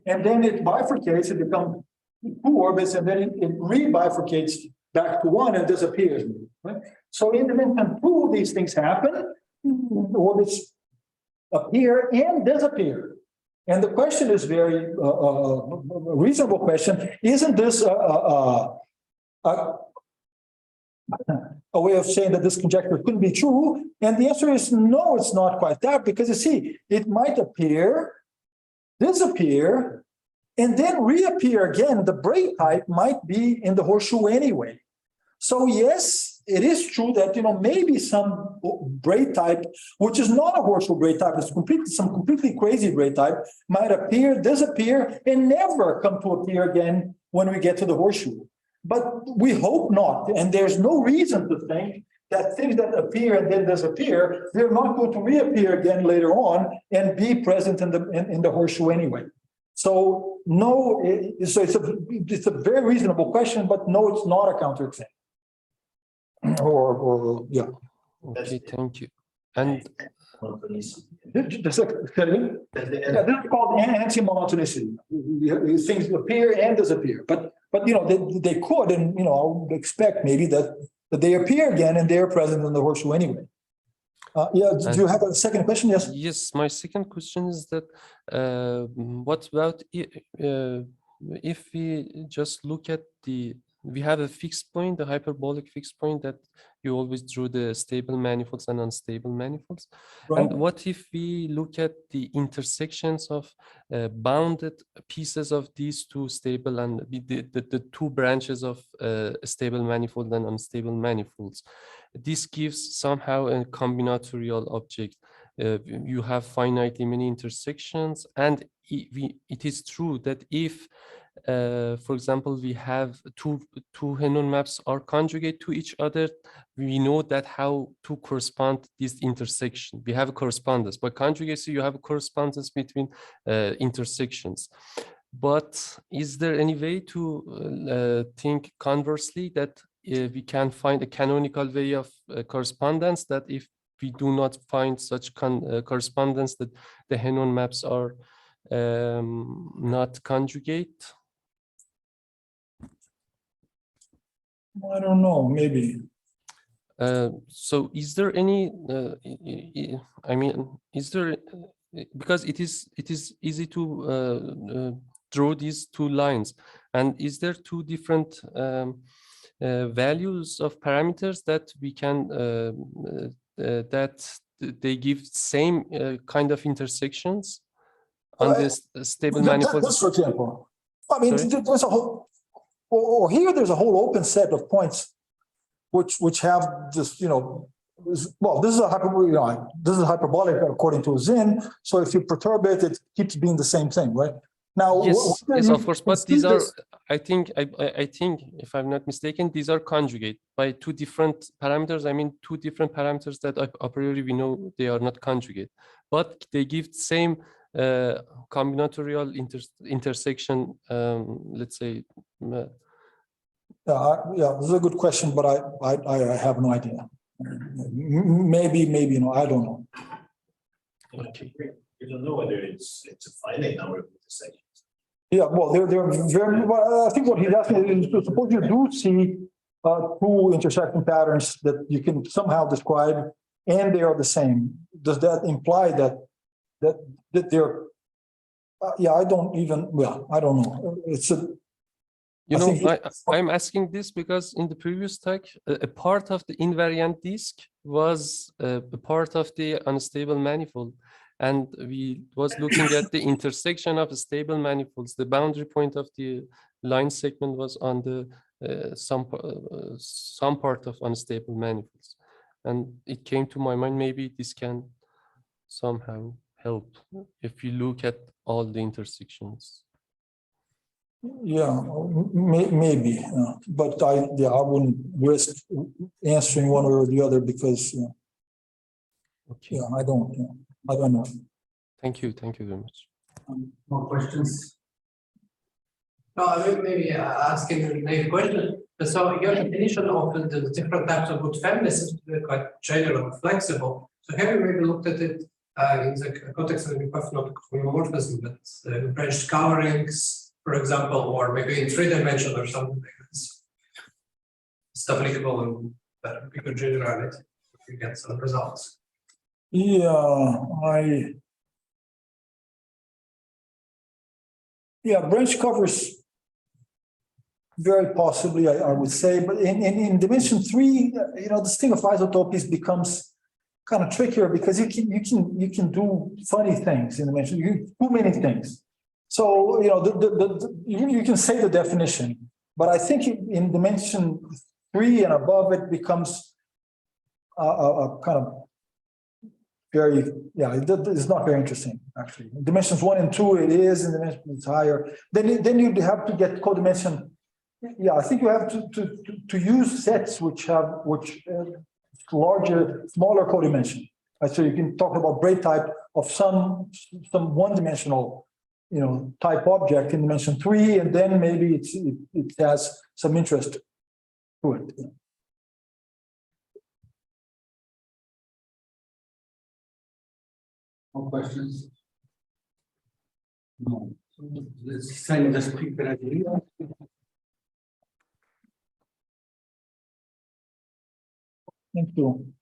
And then it bifurcates, it becomes 2 orbits, and then it re-bifurcates back to 1 and disappears. Right? So in dimension 2, these things happen. The orbits appear and disappear. And the question is very reasonable question. Isn't this a way of saying that this conjecture couldn't be true? And the answer is no, it's not quite that, because you see, it might appear, disappear, and then reappear again. The braid type might be in the horseshoe anyway. So yes, it is true that maybe some braid type, which is not a horseshoe braid type, it's some completely crazy braid type, might appear, disappear, and never come to appear again when we get to the horseshoe. But we hope not, and there's no reason to think that things that appear and then disappear, they're not going to reappear again later on and be present in the horseshoe anyway. So no, so it's a very reasonable question, but no, it's not a counterexample. Or yeah. Okay, thank you. And Just a second. Yeah, this is called anti-monotonicity. Things appear and disappear, but they could, and I would expect maybe that they appear again and they are present in the horseshoe anyway. Yeah, do you have a second question? Yes. Yes, my second question is that what about if we just look at we have a fixed point, the hyperbolic fixed point that you always drew the stable manifolds and unstable manifolds. Right. And what if we look at the intersections of bounded pieces of these two stable and the two branches of stable manifold and unstable manifolds? This gives somehow a combinatorial object. You have finitely many intersections, and it is true that if for example, we have two Henon maps are conjugate to each other, we know that how to correspond this intersection. We have a correspondence. By conjugacy, you have a correspondence between intersections. But is there any way to think conversely that we can find a canonical way of correspondence, that if we do not find such correspondence, that the Henon maps are not conjugate? I don't know, maybe. So is there any, I mean, is there, because it is easy to draw these two lines, and is there two different values of parameters that we can, that they give same kind of intersections on this stable manifold? For example, I mean, Sorry? there's a whole, or here there's a whole open set of points which have this, well, this is a hyperbolic according to Zinn. So if you perturb it, it keeps being the same thing, right? Now, yes, yes, of course, but these are, I think, if I'm not mistaken, these are conjugate by two different parameters. I mean, two different parameters that a priori we know they are not conjugate, but they give same combinatorial intersection, let's say. Yeah, this is a good question, but I have no idea. Maybe, I don't know. Okay. You don't know whether it's a finite number of intersections. Yeah, well, they're very. Well, I think what he's asking is, suppose you do see two intersection patterns that you can somehow describe, and they are the same. Does that imply that they're? Yeah, I don't even. Well, I don't know. It's a. I'm asking this because in the previous talk, a part of the invariant disk was a part of the unstable manifold, and we was looking at the intersection of the stable manifolds. The boundary point of the line segment was on the some part of unstable manifolds, and it came to my mind, maybe this can somehow help if you look at all the intersections. Yeah, maybe, but I wouldn't risk answering one or the other because, Okay. yeah, I don't know. Thank you very much. More questions? No, I will maybe asking a naive question. So your definition of the different types of good families is quite general and flexible. So have you maybe looked at it in the context of not homeomorphism, but branched coverings, for example, or maybe in 3-dimensional or something like this? It's applicable in that bigger generality. You get some results. Yeah, branch covers very possibly, I would say, but in dimension 3, this thing of isotopies becomes kind of trickier because you can do funny things in dimension. You can do many things. So, you can say the definition, but I think in dimension 3 and above, it becomes a kind of very, it's not very interesting, actually. In dimensions 1 and 2, it is, in dimensions higher. Then you'd have to get codimension. Yeah, I think you have to use sets which have larger, smaller codimension. So you can talk about braid type of some one-dimensional type object in dimension 3, and then maybe it has some interest to it. No questions? No. Let's send the speaker at the Thank you.